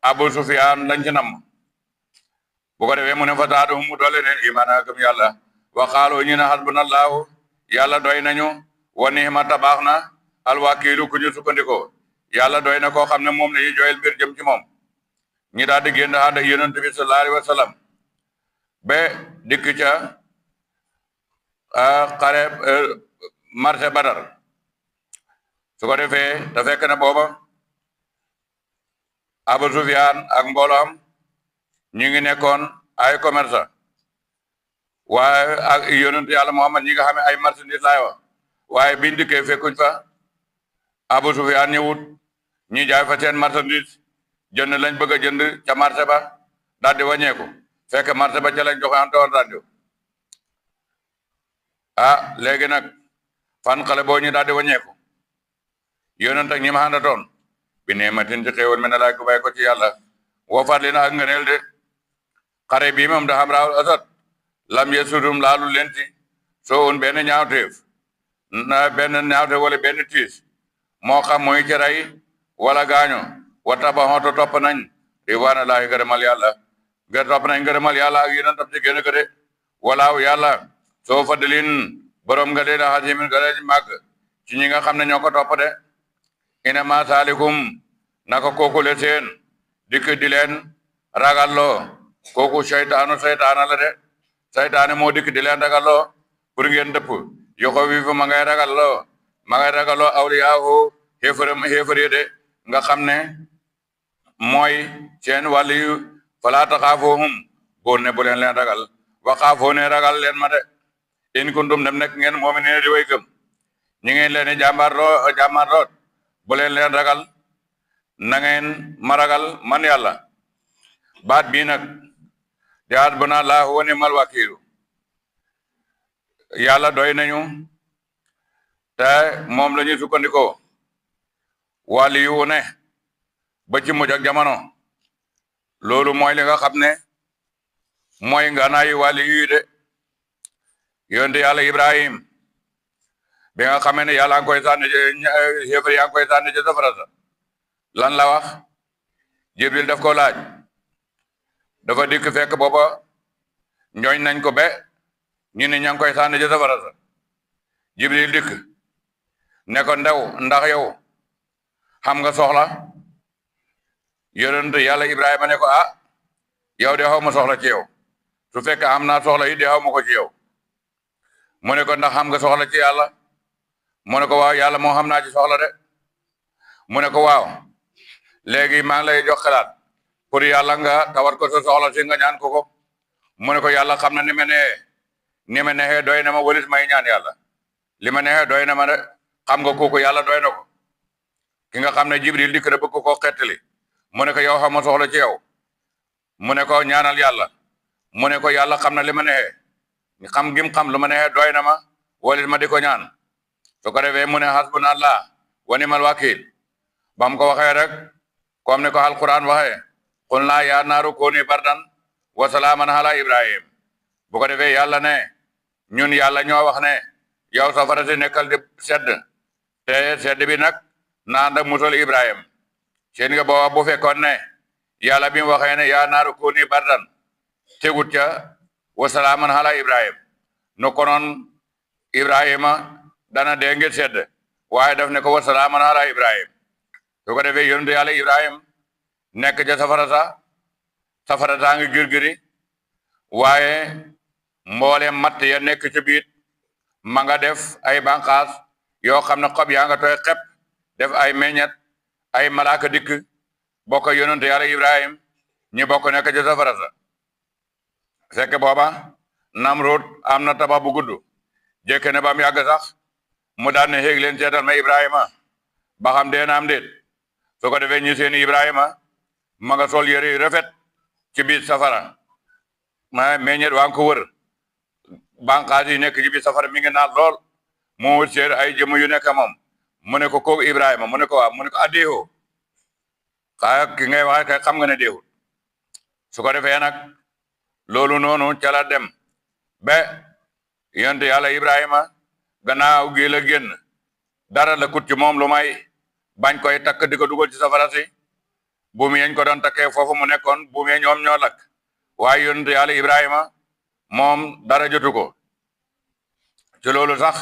Abu Sufyaan lañ ci namm bu ko defee mu ne fa zaadahum mu doole leen imaana gëm yàlla wa qaalu ñu ne hasbunallahu yàlla doy nañu wa ni'ma baax na alwakiilu ku ñu sukkandikoo yàlla doy na koo xam ne moom la ñuy jooyal mbir jëm ci moom ñi daal di génn ànd ak yonent bi sallallahu alayhi wa sallam ba dikk ca xare marché Badar su ko defee te fekk na booba Abu Sufyaan ak mbooloom ñu ngi nekkoon ay commerçant waaye ak yonent yàlla Muhammad ñi nga xam ne ay marchandise laay wax waaye biñ dikkee fekkuñ fa Abu Sufyaan ñëwut ñi jaay fa seen marchandise jënd lañ bëgg a jënd ca marché ba daal di wàññeeku fekk marché ba ca lañ joxe woon rajo léegi nag fan xale boo ñu daal di wàññeeku yonent ak ñi ma àndatoon bi ne matin ci xéewal mel ne laaj ko bàyyi ko ci yàlla woo fàttali na ak ngëneel de xare bii moom da xam raawul asad lam yesudum laalu leen ci soo un benn ñaawteef wala benn tiis moo xam muy ci rey wala gaaño wa tabaxoto topp nañ riwaana laahi gërëmal yàlla topp nañ gërëmal yàlla ak yonent tam ci génn ko de walaaw yàlla soo fadlin borom nga leen a xasimin ga leen màgg ci ñi nga xam ne ñoo ko topp de ina ma saalikum naka kooku le seen dikk di leen ragalloo kooku seytaana la de seytaane moo dikk di leen ragalloo pour ngeen dëpp yoko wi fu ma ngay ragalloo awliyaahu xéefari de nga xam ne mooy seen wàllu yu falaa taxaafuhum boo ne bu leen ragal wa xaafoo ne ragal leen ma de in kuntum dem nekk ngeen moom ne di way gëm ñi ngeen leen jàmmarloot bu leen ragal na ngeen ma ragal man yàlla baat bii nag di hasbunallahu wa ni'mal wakiilu yàlla doy nañu te moom la ñuy sukkandikoo wàlli yu ne ba ci mujj ak jamono loolu mooy li nga xam ne mooy nganaayu wàlli yu de yonte yàlla Ibrahim bi nga xamee ne yàlla ngi koy sànni xéefar yaa ngi koy sànni ci safara sa lan la wax Jibril daf ko laaj dafa dikk fekk booba ñooñ nañ ko be ñu ne ña ngi koy sànni ci safara sa Jibril dikk ne ko ndax yow xam nga soxla yonent yàlla Ibrahima ne ko yow de xaw ma soxla ci yow su fekk am naa soxla yi de xaw ma ko ci yow mu ne ko ndax xam nga soxla ci yàlla mu ne ko waaw yàlla moo xam naa ci soxla de mu ne ko waaw léegi maa ngi lay jox xalaat pour yàlla nga tawat ko sa soxla si nga ñaan ko mu ne ko yàlla xam na ni ma neexee doy na ma walis may ñaan yàlla li ma neexee doy na ma de xam nga kooku yàlla doy na ko ki nga xam ne Jibril dikk na bëgg ko xettali mu ne ko yow xam ma soxla ci yow mu ne ko ñaanal yàlla mu ne ko yàlla xam na li ma neexee xam gim xam lu ma neexee doy na ma walis ma di ko ñaan su ko defee mu ne hasbunallah wa ni'mal wakil bam ko waxee rek comme ni ko alquran waxee qul naa yaa naaru kuuni bardan wa salaaman ala ibrahim bu ko defee yàlla ne ñun yàlla ñoo wax ne yow safara si nekkal di sedd te sedd bi nag naan da musal ibrahim seen nga booba bu fekkoon ne yàlla bi mu waxee ne yaa naaru kuuni bardan tegut ca wa salaaman ala ibrahim no konoon ibrahima dana dee ngir sedd waaye daf ne ko wa salaaman ala ibrahim su ko defee yonent yàlla ibrahim nekk ca safara saa ngi girgiri waaye mboolem matt ya nekk ci biit ma nga def ay banqaas yoo xam ne xob yaa nga tooy xepp def ay meññet ay malaaka dikk bokk yonent yàlla ibrahim ñi bokk nekk ci safara sa fekk booba Namrud am na tabax bu gudd jekk ne ba mu yàgg sax mu daan ne xéeg leen seetal ma ibrahima ba xam dee na am déet su ko defee ñi seen ibrahima ma nga sol yëre rafet ci biir safara ma meññet waa ngi ko wër banqaas yi nekk ci biir safara mi ngi naat lool mu wër seer ay jëmm yu nekk moom mu ne ko kooku ibrahima mu ne ko waaw mu ne ko addeexoo xaa ki ngay waxe kay xam nga ne deewul su ko defee nag loolu noonu ca la dem ba yonent yàlla ibrahima gannaaw gi la génn dara la kut ci moom lu may bañ koy takk di ko dugal ci safara si buum yeñ ko doon takkee foofu mu nekkoon buum ye ñoom ñoo lakk waaye yonent yàlla ibrahima moom dara jotu ko ci loolu sax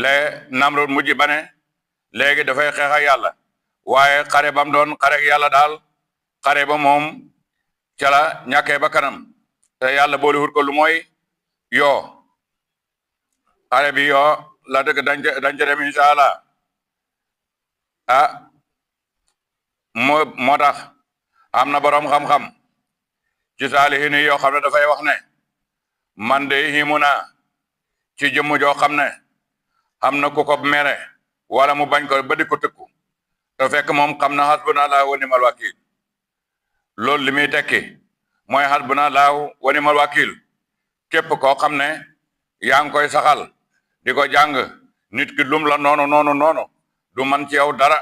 le Namrud mujj ba ne léegi dafay xeex ak yàlla waaye xare bam doon xare ak yàlla daal xare ba moom ca la ñàkkee ba kanam te yàlla boole wut ko lu mooy yoo xare bi yoo la dëgg dañ ca dem incha allah ah moo tax am na boroom xam-xam ci saalihin yoo xam ne dafay wax ne man de himu naa ci jëmm joo xam ne am na ku ko mere wala mu bañ ko ba di ko tëkku te fekk moom xam na hasbunallahu wa ni'mal wakil loolu li muy tekki mooy hasbunallahu wa ni'mal wakil képp koo xam ne yaa ngi koy saxal di ko jàng nit ki lum la noonu du man ci yow dara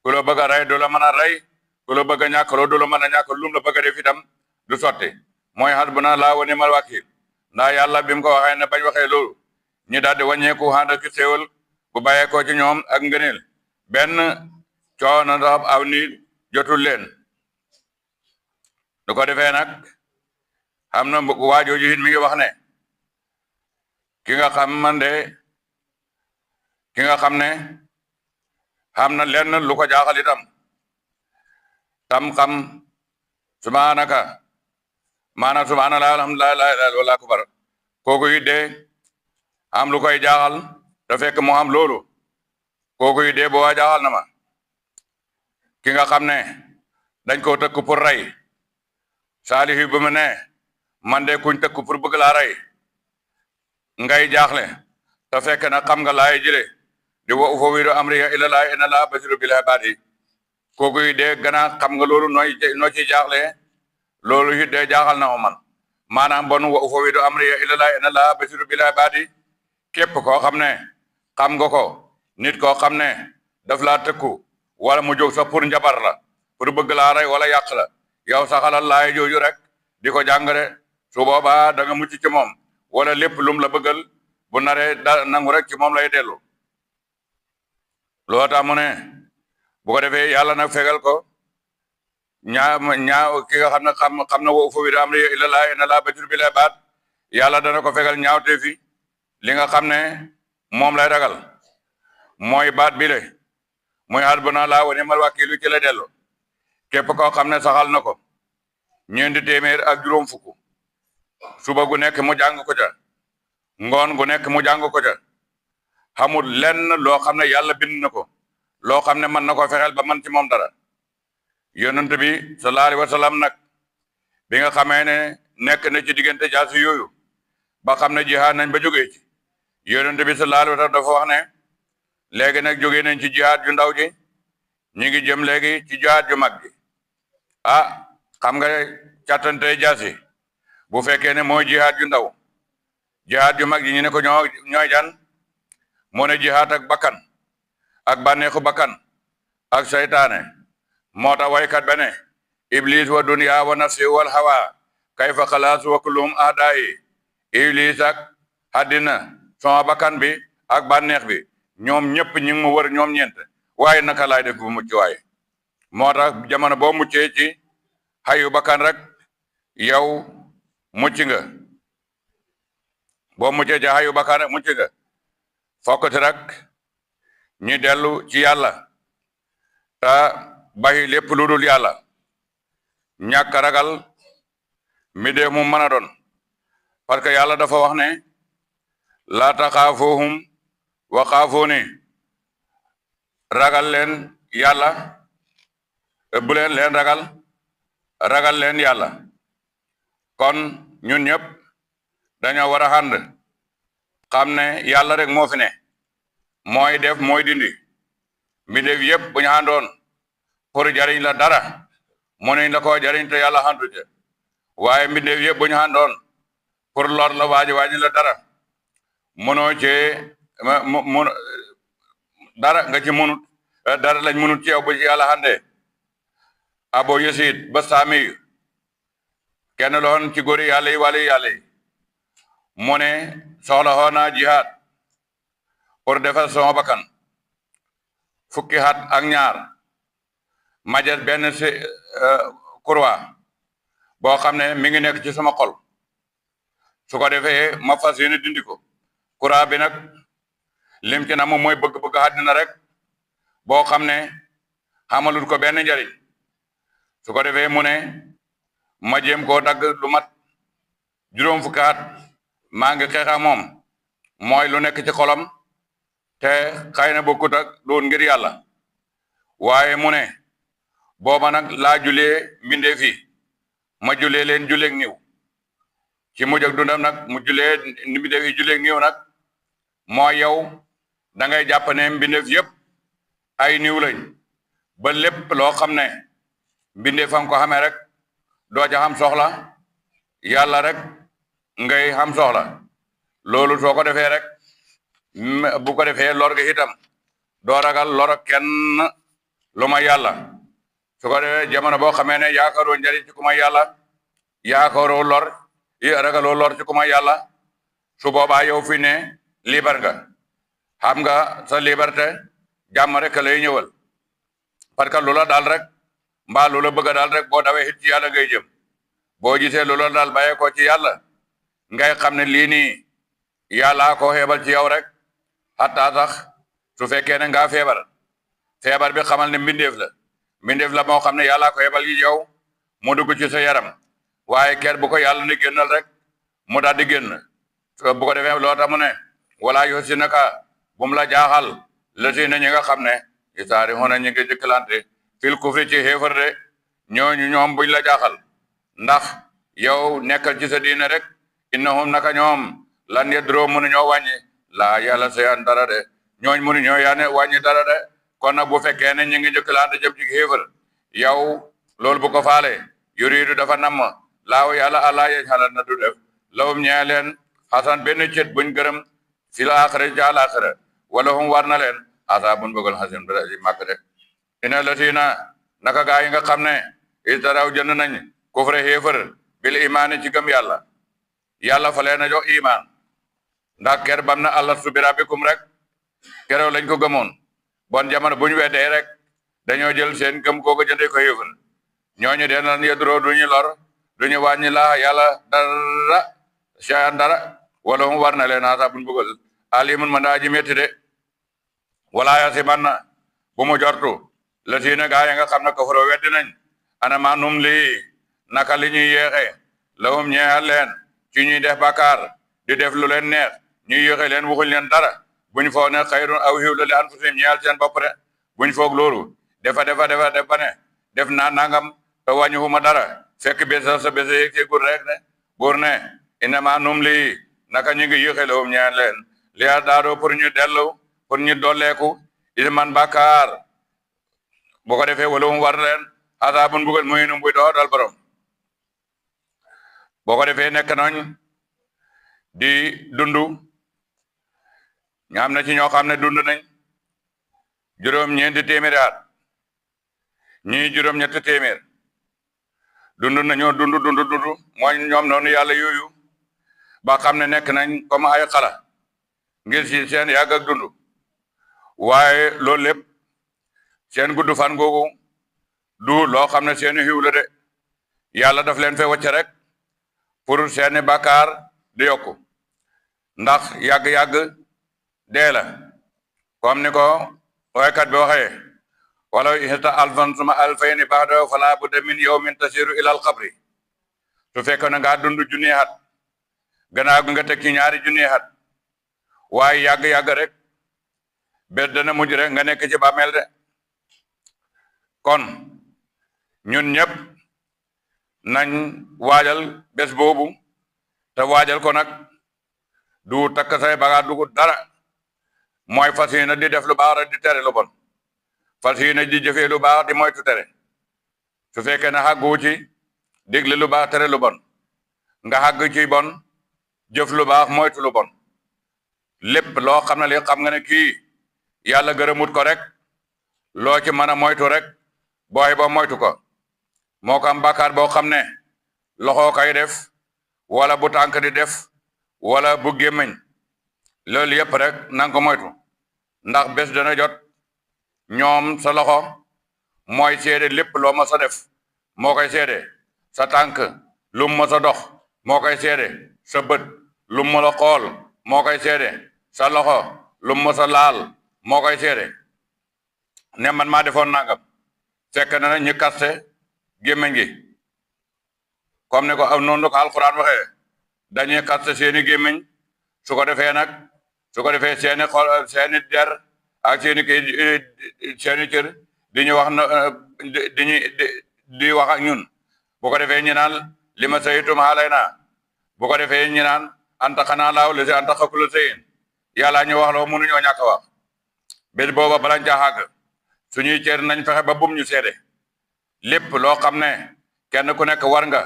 ku la bëgg a rey du la mën a rey ku la bëgg a ñàkkaloo du la mën a ñàkk lum la bëgg a def itam du sotti mooy hasbunallahu wa ni'mal wakil ndax yàlla bi mu ko waxee ne bañ waxee loolu ñi daal di wàññeeku ànd ak xéewal bu bàyyeekoo ci ñoom ak ngëneel benn coono sax aw ni jotul leen du ko defee nag xam na waajooju it mi ngi wax ne ki nga xam ne xam na lenn lu ko jaaxal itam tam subhanaka maanaam subhanallah alhamdulillah la ilaha illallah akbar kooku it de am lu koy jaaxal te fekk mu am loolu kooku it de boo jaaxal na ma ki nga xam ne dañ koo tëkk pour rey saalihi bu mu ne man de kuñ tëkk pour bëgg laa rey ngay jaaxle te fekk na xam nga laay jële di wa ufawwidu amriya ilallah inna allaha basiru bil ibadi kooku it de gannaaw xam nga loolu noo ci jaaxle loolu it de jaaxal na ma man maanaam bon wa ufawwidu amriya ilallah inna allaha basiru bil ibadi képp koo xam ne xam nga ko nit koo xam ne daf laa tëkku wala mu jóg sax pour njabar la pour bëgg laa rey wala yàq la yow saxalal laay jooju rek di ko jàngale su boobaa da nga mucc ci moom wala lépp lum la bëggal bu naree da nangu rek ci moom lay dellu loo tax mu ne bu ko defee yàlla nag fegal ko ñaaw ki nga xam ne xam na wa ufawwidu amriya ilallah inna allaha basiirun bil ibaad yàlla dana ko fegal ñaawte fi li nga xam ne moom lay ragal mooy baat bi le muy hasbunallahu wa ni'mal wakiil ci la dellu képp koo xam ne saxal na ko ñeenti téeméer ak juróom fukk suba gu nekk mu jàng ko ca ngoon gu nekk mu jàng ko ca xamul lenn loo xam ne yàlla bind na ko loo xam ne mën na ko fexeel ba man ci moom dara yonent bi sallallahu alayhi wa sallam nag bi nga xamee ne nekk na ci diggante jaasi yooyu ba xam ne jihaad nañ ba jógee ci yonent bi sallallahu alayhi wa sallam dafa wax ne léegi nag jógee nañ ci jihaad ju ndaw ji ñu ngi jëm léegi ci jihaad ju mag ji ah xam nga càttante jaasi bu fekkee ne mooy jihaad ju ndaw jihaad ju mag ji ñu ne ko ñooy jan moo ne jihaat ak bakkan ak bànneexu bakkan ak seytaane moo tax waykat bene iblis wa dunya wa nafsi wal hawa kayfa xalaas wa kulluhum aadaayi iblis ak àddina sama bakkan bi ak bànneex bi ñoom ñëpp ñi ngi mu wër ñoom ñeent waaye naka laay def bu mucc waaye moo tax jamono boo muccee ci xayu bakkan rek yow mucc nga boo muccee ci xayu bakkan rek mucc nga fokkati rek ñi dellu ci yàlla te bàyyi lépp lu dul yàlla ñàkk ragal mi dee mu mën a doon parce que yàlla dafa wax ne laa taxaafuhum wa xaafuuni ragal leen yàlla bu leen ragal leen yàlla kon ñun ñëpp dañoo war a ànd xam ne yàlla rek moo fi ne mooy def mooy dindi mbindeef yëpp bu ñu àndoon pour jariñ la dara mënuñ la ko jariñ te yàlla àndu te waaye mbindeef yëpp bu ñu àndoon pour lor la wàññi la dara mënoo cee dara nga ci mënut dara lañ mënut ci yow bu ci yàlla àndee Abu Yasid Bastami kenn loon ci góori yàlla yi wàllu yàlla yi mu ne soxla woon naa jihaad pour defar sama bakkan fukki at ak ñaar majes benn si kurwa boo xam ne mi ngi nekk ci sama xol su ko defee ma fas yéene dindi ko kurwa bi nag lim ci na moom mooy bëgg-bëgg àddina rek boo xam ne xamalul ko benn njariñ su ko defee mu ne ma jéem koo dagg lu mat juróom fukki at maa ngi xeex ak moom mooy lu nekk ci xolam te xëy na bokkut ak doon ngir yàlla waaye mu ne booba nag laa julee mbindee fi ma julee leen juleeg niw ci mujj ak dundam nag mu julee mbindee fi juleeg niw nag mooy yow da ngay jàpp ne mbindeef yëpp ay niw lañ ba lépp loo xam ne mbindee fa nga ko xamee rek doo ca xam soxla yàlla rek ngay xam soxla loolu soo ko defee rek bu ko defee lor ga itam doo ragal lor kenn lu ma yàlla su ko defee jamono boo xamee ne yaakaaroo njariñ ci ku ma yàlla yaakaaroo lor ragaloo lor ci ku ma yàlla su boobaa yow fi ne libre nga xam nga sa liberté jàmm rek lay ñëwal parce que loola daal rek mbaa loola bëgg daal rek boo dawee it ci yàlla ngay jëm boo gisee loola daal bàyyee ko ci yàlla ngay xam ne lii nii yàllaa ko xeebal ci yow rek hatta sax su fekkee ne nga feebar bi xamal ne mbindeef la moo xam ne yàllaa ko xeebal yi yow mu dugg ci sa yaram waaye ker bu ko yàlla ni génnal rek mu daal di génn bu ko defee loo tax mu ne wala yo si naka bu mu la jaaxal la si na ñi nga xam ne isaari xona ñi ngi jëkkalante fil kufri ci xéefar de ñooñu ñoom buñ la jaaxal ndax yow nekkal ci sa diine rek innahum naka ñoom lan yedroo mënu ñoo wàññi laa yàlla sayan dara de ñooñ mënu ñoo yaane wàññi dara de kon nag bu fekkee ne ñi ngi jëkkalante jëm ci xéefar yow loolu bu ko faale yuridu dafa namm laaw yàlla àlaa yeej xalal na du def lawum ñee leen xasan benn cët buñ gërëm fi la axira ci àlaxira wala hum war na leen asa buñ bëggal xasin ba si màgg de ina latina naka gaa yi nga xam ne istaraw jënd nañ kufre xéefar bil imaani ci gëm yàlla fa leen a jox iman ndax ker bam na alastu bi rabbikum rek keroog lañ ko gëmoon bon jamono bu ñu weddee rek dañoo jël seen gëm kooku jëndee ko xéefar ñooñu dee nan yedroo duñu lor duñu wàññi laa yàlla dara saan dara wala mu war na leen asa buñ bëggal alimun ma daa ji métti de wala ya si man na bu mu jortu la siina gaa yi nga xam ne kafaro weddi nañ ana ma num lii naka li ñuy yéexee lawum ñeexal leen ci ñuy def bàkkaar di def lu leen neex ñuy yéexe leen waxuñ leen dara buñ foog ne xayrun aw xiw la li anfusihim ñeexal seen bopp de buñ foog loolu def ba ne def naa nangam te wàññiwuma dara fekk besa sa besa yëg ci gur rek ne buur ne inama num lii naka ñu ngi yéexe lawum ñeexal leen li a daadoo pour ñu dellu pour ñu dolleeku isman bàkkaar bu ko defee wala mu war leen asaabun bugal muy num buy doo dal borom boo ko defee nekk nañ di dundu ñam na ci ñoo xam ne dund nañ juróom-ñeenti téeméeri at ñii juróom-ñetti téeméer dund nañoo dund mooy ñoom noonu yàlla yooyu ba xam ne nekk nañ comme ay xala ngir ci seen yàgg ak dund waaye loolu lépp seen gudd fan googu du loo xam ne seeni xiw la de yàlla daf leen fee wacce rek pour seeni bàkkaar di yokku ndax yàgg-yàgg dee la comme ni ko waykat bi waxee wala ihta alfan suma alfayni ba'da fala budda min yawmin tasiru ila al qabri su fekkoon ne nga dund junni at gannaaw nga teg ci ñaari junni at waaye yàgg-yàgg rek bés dana mujj rek nga nekk ci bàmmeel de kon ñun ñëpp nañ waajal bés boobu te waajal ko nag du takk say bagaas du dara mooy fas yéene di def lu baax rek di tere lu bon fas yéene di jëfee lu baax di moytu tere su fekkee ne xàggu ci digle lu baax tere lu bon nga xàgg ci bon jëf lu baax moytu lu bon lépp loo xam ne li xam nga ne kii yàlla gërëmut ko rek loo ci mën a moytu rek booy ba moytu ko moo ko am bàkkaar boo xam ne loxo kay def wala bu tànk di def wala bu gémmiñ loolu yëpp rek nanga ko moytu ndax bés dana jot ñoom sa loxo mooy seede lépp loo ma sa def moo koy seede sa tànk lu mu ma sa dox moo koy seede sa bët lu mu la xool moo koy seede sa loxo lu mu ma sa laal moo koy seede ne man maa defoon nangam fekk na ñu kaste gémmiñ gi comme ne ko am noonu ko alxuraan waxee dañuy kaste seeni gémmiñ su ko defee nag su ko defee seeni xol seeni der ak seeni seeni cër di ñu wax na di wax ak ñun bu ko defee ñu naan li ma saytum alayna bu ko defee ñu naan anta xanaa laaw li si anta xakula sayin yàlla ñu wax loo mënuñoo ñàkk wax bés booba balañ ca xàgg suñuy cër nañ fexe ba bum ñu seede lépp loo xam ne kenn ku nekk war nga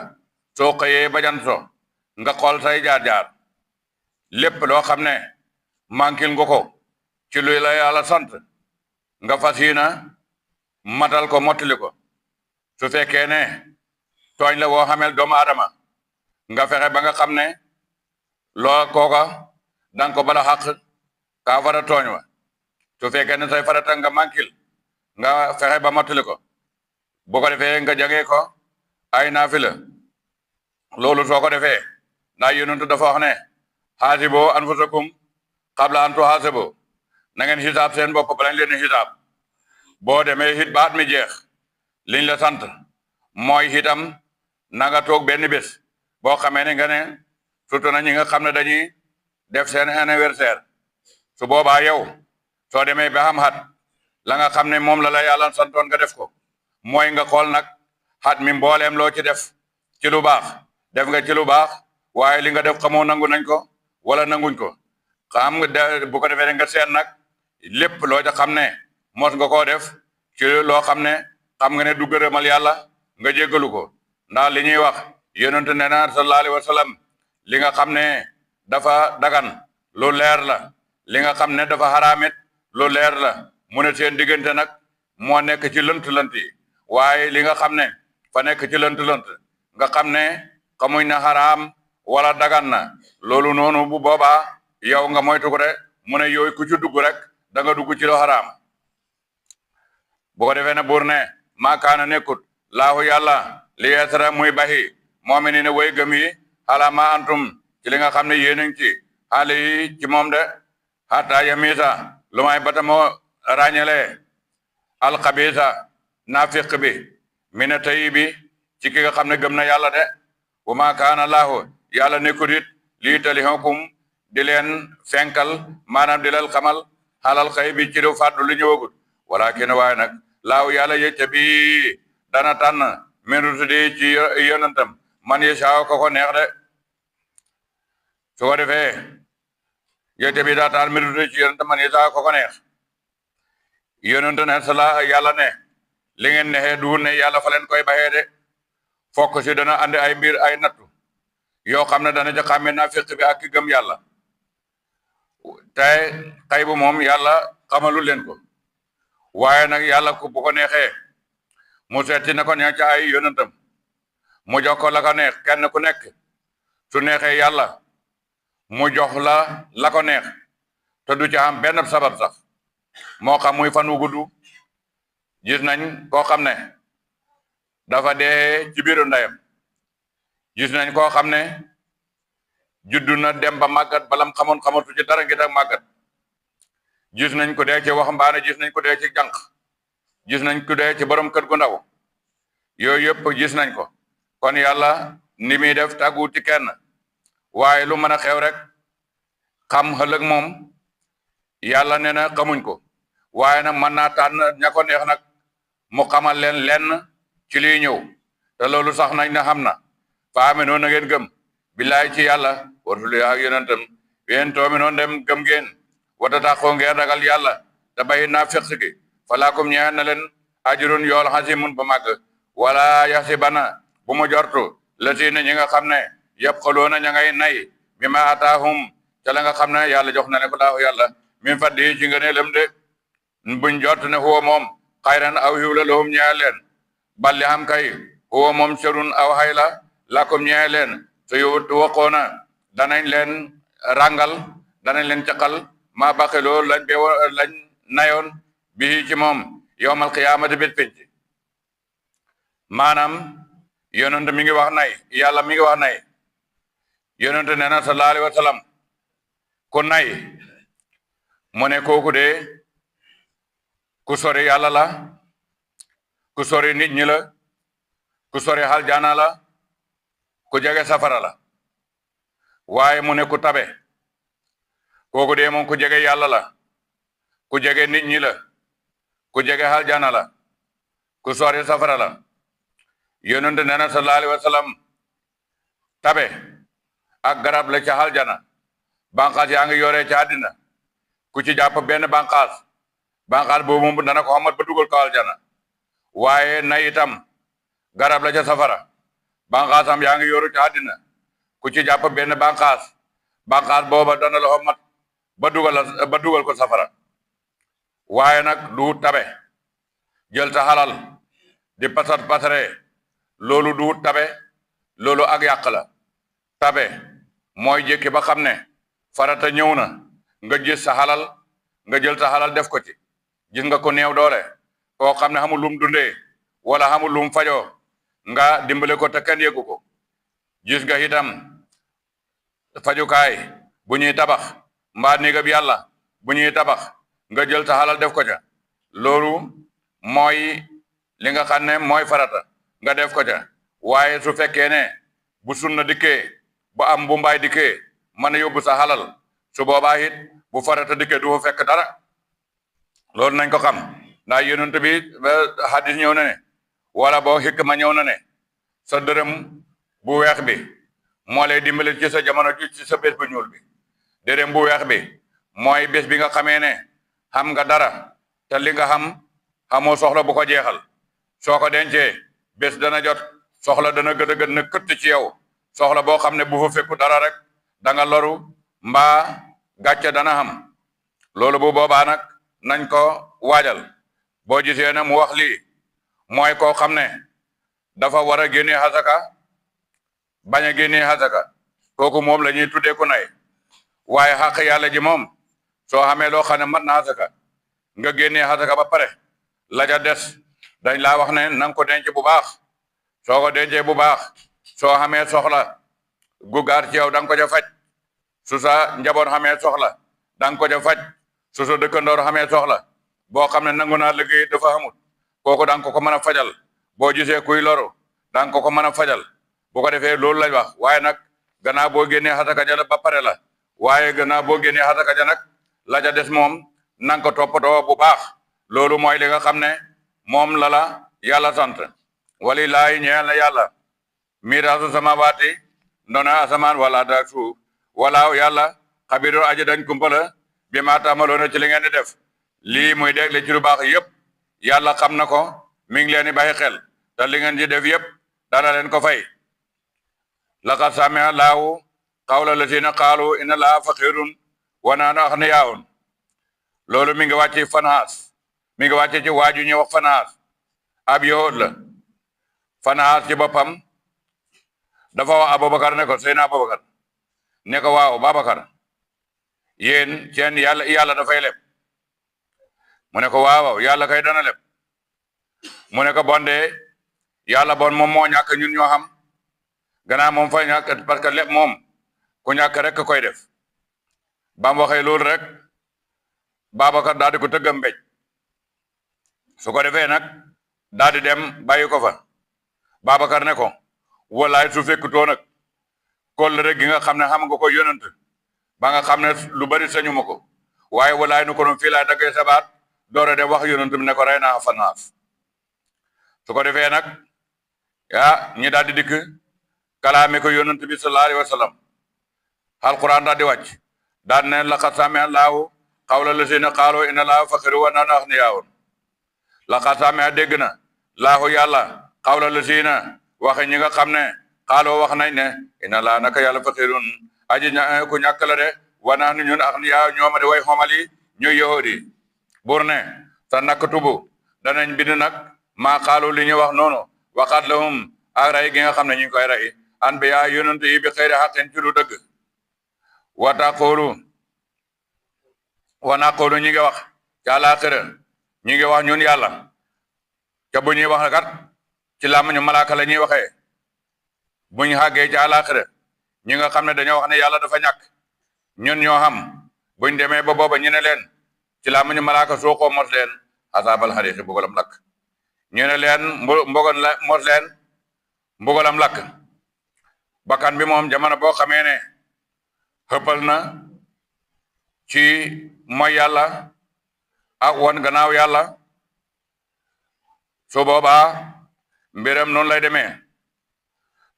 soo xëyee bajan so nga xool say jaar-jaar lépp loo xam ne manquil nga ko ci luy la yàlla sant nga fas yéena matal ko mottali ko su fekkee ne tooñ la woo xamel doomu aadama nga fexe ba nga xam ne loo kooka danga ko bala xaq kaa fara tooñ wa su fekkee ne say farata nga manquil nga fexe ba mottali ko bu ko defee nga jagee ko ay naafila loolu soo ko defee ndax yonentu dafa wax ne xaasibo anfusakum qabla an tuhaasibu na ngeen xisaab seen bopp balañ leen xisaab boo demee xit baat mi jeex liñ la sant mooy xitam na nga toog benn bés boo xamee ne nga ne surtout na ñi nga xam ne dañuy def seen anniversaire su boobaa yow soo demee ba xam xat la nga xam ne moom la la yàlla santoon nga def ko mooy nga xool nag xat mi mbooleem loo ci def ci lu baax def nga ci lu baax waaye li nga def xamoo nangu nañ ko wala nanguñ ko xam nga bu ko defee nga seet nag lépp loo ca xam ne mos nga koo def ci loo xam ne xam nga ne du gërëmal yàlla nga jéggalu ko ndax li ñuy wax yonente nee na sallallahu alayhi wa sallam li nga xam ne dafa dagan lu leer la li nga xam ne dafa xaraamit lu leer la mu ne seen diggante nag moo nekk ci lënt-lënt yi waaye li nga xam ne fa nekk ci lënt-lënt nga xam ne xamuñ na xaraam wala dagan na loolu noonu bu boobaa yow nga moytu ko de mu ne yooyu ku ci dugg rek da nga dugg ci lo xaraam bu ko defee ne buur ne maakaana nekkut laahu yàlla li yeesara muy baxi moom ni ne way gëm yi ala ma antum ci li nga xam ne yéen a ngi ci xaale yi ci moom de xataa yamisa lu may bata moo ràññale alxabisa naafiq bi mina tayi bi ci ki nga xam ne gëm na yàlla de wa ma kaana laahu yàlla nekkut it lii talihakum di leen fenkal maanaam di leen xamal xalal xëy bi ci lu fàddu lu ñëwagut walakin waaye nag laaw yàlla yëcca bi dana tànn min rusuli ci yonentam man yashaa ko neex de su ko defee yëcca bi daa tànn min rusuli ci yonentam man yashaa ko neex yonent ne sala yàlla ne li ngeen nexee du ne yàlla fa leen koy baxee de fokk si dana andi ay mbir ay nattu yoo xam ne dana ca xàmme naafiq bi ak ki gëm yàlla te xay bu moom yàlla xamalu leen ko waaye nag yàlla ku bu ko neexee mu seeti na ko neex ci ay yonentam mu jox ko la ko neex kenn ku nekk su neexee yàlla mu jox la ko neex te du ci am benn sabab sax moo xam muy fan wu gudd gis nañ koo xam ne dafa dee ci biiru ndeyam gis nañ koo xam ne juddu na dem ba màggat balam xamatu ci dara ngi tak màggat gis nañ ko dee ci waxambaane gis nañ ko dee ci jànq gis nañ ko dee ci borom kër gu ndaw yooyu yëpp gis nañ ko kon yàlla ni muy def tàggu ci kenn waaye lu mën a xew rek xam ëllëg moom yàlla nee na xamuñ ko waaye nag mën naa tànn ña ko neex nag mu xamal leen lenn ci liy ñëw te loolu sax nañ na xam na fa amee na ngeen gëm billaay ci yàlla wartuli ak yonentam yéen toomi noonu dem gëm ngeen wata taxoo ngeen ragal yàlla te bay naa feq gi falaakum ñeel na leen ajurun yool xasimun ba màgg wala yaxsibana bu mu jortu la si ne ñi nga xam ne yëpp xaloona ña ngay nay bi ma ataahum ca la nga xam ne yàlla jox na ne ko laahu yàlla min faddi ci ngëneelam de buñ jort ne huwa moom xayran aw xiw la lahum ñeel leen balli xam kay huwa moom serun aw xay la lakum ñeel leen su yu waqoona danañ leen ràngal danañ leen caqal maa baqiloo lañ nayoon bi ci moom yowmal qiyaamati bit pinc maanaam yonent mi ngi wax nay yàlla mi ngi wax nay yonent nee na sallallahu alayhi wa sallam ku nay mu ne kooku de ku sori yàlla la ku sori nit ñi la ku sori aljana la ku jege safara la waaye mu ne ku tabe kooku de moom ku jege yàlla la ku jege nit ñi la ku jege aljana la ku sori safara la yonent nee na sallallahu alayhi wa sallam tabe ak garab la ca aljana banqaas yaa ngi yore ca àddina ku ci jàpp benn banqaas boobu moom dana ko xamat ba dugal ko aljana waaye nay itam garab la ca safara banqaasam yaa ngi yoru ca àddina ku ci jàpp benn banqaas booba dana la xamat ba dugal ko safara waaye nag du tabe jël ta xalal di pasare loolu du tabe loolu ak yàq la tabe mooy jékki ba xam ne farata ñëw na nga gis sa xalal nga jël ta xalal def ko ci gis nga ko néew doole koo xam ne xamul lum dundee wala xamul lum fajoo nga dimbale ko te kenn yëgu ko gis nga itam fajukaay bu ñuy tabax mbaa néegab yàlla bu ñuy tabax nga jël ta xalal def ko ca loolu mooy li nga xam ne mooy farata nga def ko ca waaye su fekkee ne bu sunna dikkee bu am bu mbaay dikkee mën a yóbbu sa xalal su boobaa it bu farata dikkee du fa fekk dara loolu nañ ko xam ndax yonent bi hadis ñëw na ne wala boo xikma ñëw na ne sa dërëm bu weex bi moo lay dimbali ci sa jamono ci sa bés bu ñuul bi dërëm bu weex bi mooy bés bi nga xamee ne xam nga dara te li nga xam xamoo soxla bu ko jeexal soo ko dencee bés dana jot soxla dana gën na këtt ci yow soxla boo xam ne bu fa fekku dara rek da nga loru mbaa gàcce dana xam loolu bu boobaa nag nañ ko waajal boo gisee ne mu wax lii mooy koo xam ne dafa war a génnee xasaka bañ a génnee xasaka kooku moom la ñuy tuddee ku nay waaye xàq yàlla ji moom soo xamee loo xam ne mat na xasaka nga génnee xasaka ba pare la ca des dañ laa wax ne nanga ko denc bu baax soo ko dencee bu baax soo xamee soxla gu gaar ci yow da nga ko ca faj su sa njaboot xamee soxla da nga ko ca faj su sa dëkkandoor xamee soxla boo xam ne nangu naa liggéey dafa xamul kooku da nga ko mën a fajal boo gisee kuy loru da nga ko mën a fajal bu ko defee loolu lañ wax waaye nag gannaaw boo génnee xasaka ja ba pare la waaye gannaaw boo génnee xasaka ja nag la ca des moom na nga ko toppatoo bu baax loolu mooy li nga xam ne moom la yàlla sant walilaahi ñeel na yàlla miraasu samawaati ndona asamaan wala dak suuf walaaw yàlla xabiru aji dañ kumpala bi ma taamaloona ci li ngeen di def lii muy dégg ci lu baax yëpp yàlla xam na ko mi ngi leen di bàyyi xel te li ngeen di def yëpp dana leen ko fay laqad samia laahu qawla lazina qaalu inna laaha faqirun wa nahnu aghniyaa'un loolu mi ngi wàcce Fanaas mi ngi wàcce ci waaju ñuy wax Fanaas ab yahud la Fanaas ci boppam dafa wax Abubakar ne ko Seydina Abubakar ne ko waaw Babakar yéen seen yàlla dafay leb mu ne ko waaw yàlla kay dana leb mu ne ko bonde yàlla bon moom moo ñàkk ñun ñoo xam gannaaw moom fay ñàkk parce que leb moom ku ñàkk rek koy def bam waxee loolu rek Babakar daal di ko tëggam mbéj su ko defee nag daal di dem bàyyi ko fa Babakar ne ko walaay su fekkutoo nag kóllëre rek gi nga xam ne xam nga ko yonent ba nga xam ne lu bari sañu ma ko waaye walaay nu ko doon fii laay daggee sabaat doora de wax yonent bi ne ko rey naa Fanaas su ko defee nag ñi daal di dikk kalaame ko yonent bi sallallahu alayhi wa sallam alquran daal di wàcc daal ne laqad sami'a Allahu qawla lazina qaalu inna Allaha faqiirun wa nahnu aghniyaa'un laqad sami'a dégg na laahu yàlla qawla lazina waxe ñi nga xam ne xaaloo wax nañ ne inna Allaha naka yàlla faqiirun aji ku ñàkk la de wa nahnu ñun aghniyaa'un ñooma de way xomali ñuy yahudi buur ne sa nakk tubu danañ bind nag maa xaalu li ñu wax noonu waxaat lahum ak ray gi nga xam ne ñu ngi koy rey anbiya yonent yi bi xëyri xaqin ci lu dëgg wa naqulu ñi ngi wax ca àllaaxira ñi ngi wax ñun yàlla ca bu ñuy wax kat ci làmmiñu malaaka la ñuy waxee bu ñu xàggee ca àllaaxira ñi nga xam ne dañoo wax ne yàlla dafa ñàkk ñun ñoo xam buñ demee ba booba ñu ne leen ci làmmiñu malaaka soo ko mos leen asaabal xariqi mbugalam lakk ñu ne leen mos leen mbugalam lakk bakkan bi moom jamono boo xamee ne xëppal na ci mooy yàlla ak won gannaaw yàlla su boobaa mbiram noonu lay demee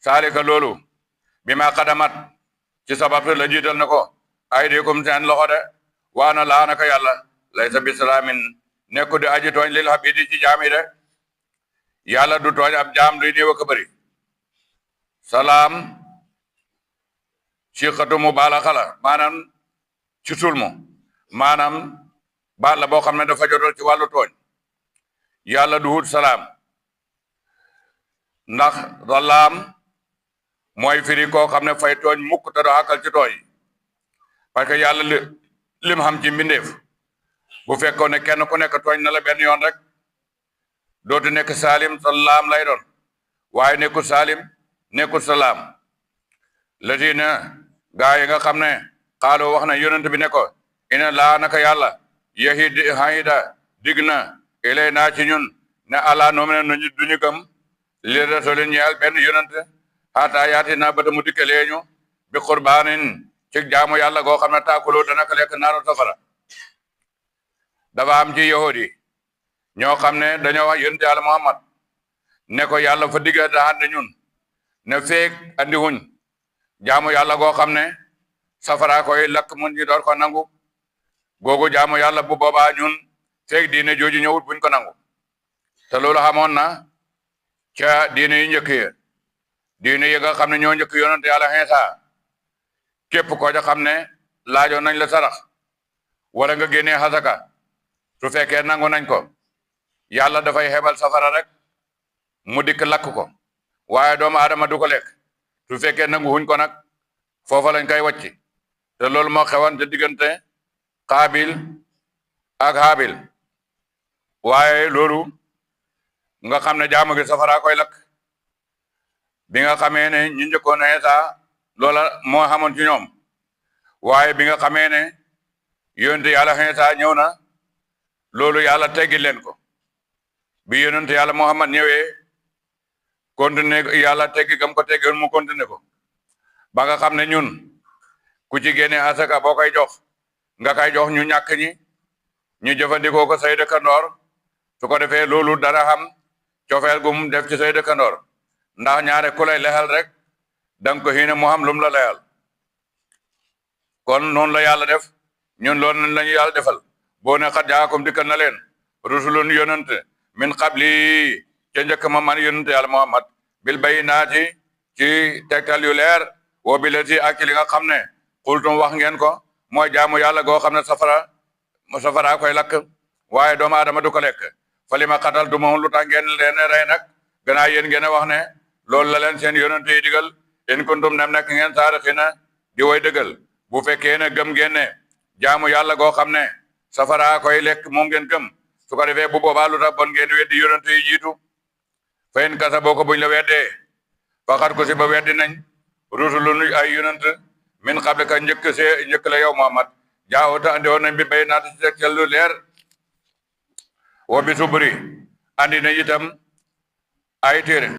saalika loolu bi ma xadamat ci sabab la jiital na ko ay dikum seen loxo de waana laa naka yàlla laysa bi salaamin nekku di aji tooñ lil habidi ci jaam yi de yàlla du tooñ ab jaam luy néew ak bëri salaam ci xatu mu baalaxa la maanaam ci sulmu maanaam baat la boo xam ne dafa jotal ci wàllu tooñ yàlla du wut salaam ndax salaam mooy firi koo xam ne fay tooñ mukk te doo àkkal ci tooñ parce que yàlla lim xam ci mbindeef bu fekkoon ne kenn ku nekk tooñ na la benn yoon rek dootu nekk salim salaam lay doon waaye nekkul salim nekkul salaam lazina gaa yi nga xam ne xaaloo wax na yonent bi ne ko ina laa naka yàlla yahid hayida dig na ilay naa ci ñun ne ala noom ne nuñu duñu gëm li rasulin ñeel benn yonent xaata yaati na bata mu dikkalee ñu bi qurbaanin ci jaamu yàlla goo xam ne taakuloo dana ko lekk naaru safara dafa am ci yahudi ñoo xam ne dañoo wax yonent yàlla Muhammad ne ko yàlla fa digga daxante ñun ne feek andi wuñ jaamu yàlla goo xam ne safara koy lakk mun ñu door ko nangu googu jaamu yàlla bu boobaa ñun feek diine jooju ñëwut buñ ko nangu te loolu xamoon na ca diine yu njëkk yi diine yi nga xam ne ñoo njëkk yonent yàlla Iisa képp ko ja xam ne laajoon nañ la sarax wala nga génnee xasaka su fekkee nangu nañ ko yàlla dafay xebal safara rek mu dikk lakk ko waaye doomu aadama du ko lekk su fekkee nangu wuñ ko nag foofa lañ koy wàcci te loolu moo xewoon te diggante Qaabil ak Haabil waaye loolu nga xam ne jaamu gi safara koy lakk bi nga xamee ne ñu njëkkoon Iisa loola moo xamoon ci ñoom waaye bi nga xamee ne yonent yàlla Iisa ñëw na loolu yàlla teggi leen ko bi yonent yàlla Muhammad ñëwee continué yàlla teggi gam ko teggoon mu continué ko ba nga xam ne ñun ku ci génne asaka boo koy jox nga koy jox ñu ñàkk ñi ñu jëfandikoo ko say dëkkandoor su ko defee loolu dara xam cofeel gum def ci say dëkkandoor ndax ñaare ku lay lexal rek danga ko xiine mu xam lum la lexal kon noonu la yàlla def ñun loolu la ñu yàlla defal boo ne xat jaakum dikkal na leen rusulun yonent min qabli ca njëkk ma man yonent yàlla Muhammad bil bayinaati ci tegtal yu leer woo bi la si ak li nga xam ne xultum wax ngeen ko mooy jaamu yàlla goo xam ne safara koy lakk waaye doomu aadama du ko lekk fa li ma xatal du moom lu tax ngeen leen rey nag gannaaw yéen ngeen wax ne loolu la leen seen yonent yi digal in kuntum nem nekk ngeen saadiqiina di way dëggal bu fekkee ne gëm ngeen ne jaamu yàlla goo xam ne safara koy lekk moom ngeen gëm su ko defee bu boobaa lu tax bon ngeen weddi yonent yi jiitu fa in kasa boo ko buñ la weddee faxat ko si ba weddi nañ rusulun ay yonent min qablika njëkk la yow Muhammad jaawota andi woon nañ bi bay naata si tegtal lu leer wa bi subri andi na itam ay téere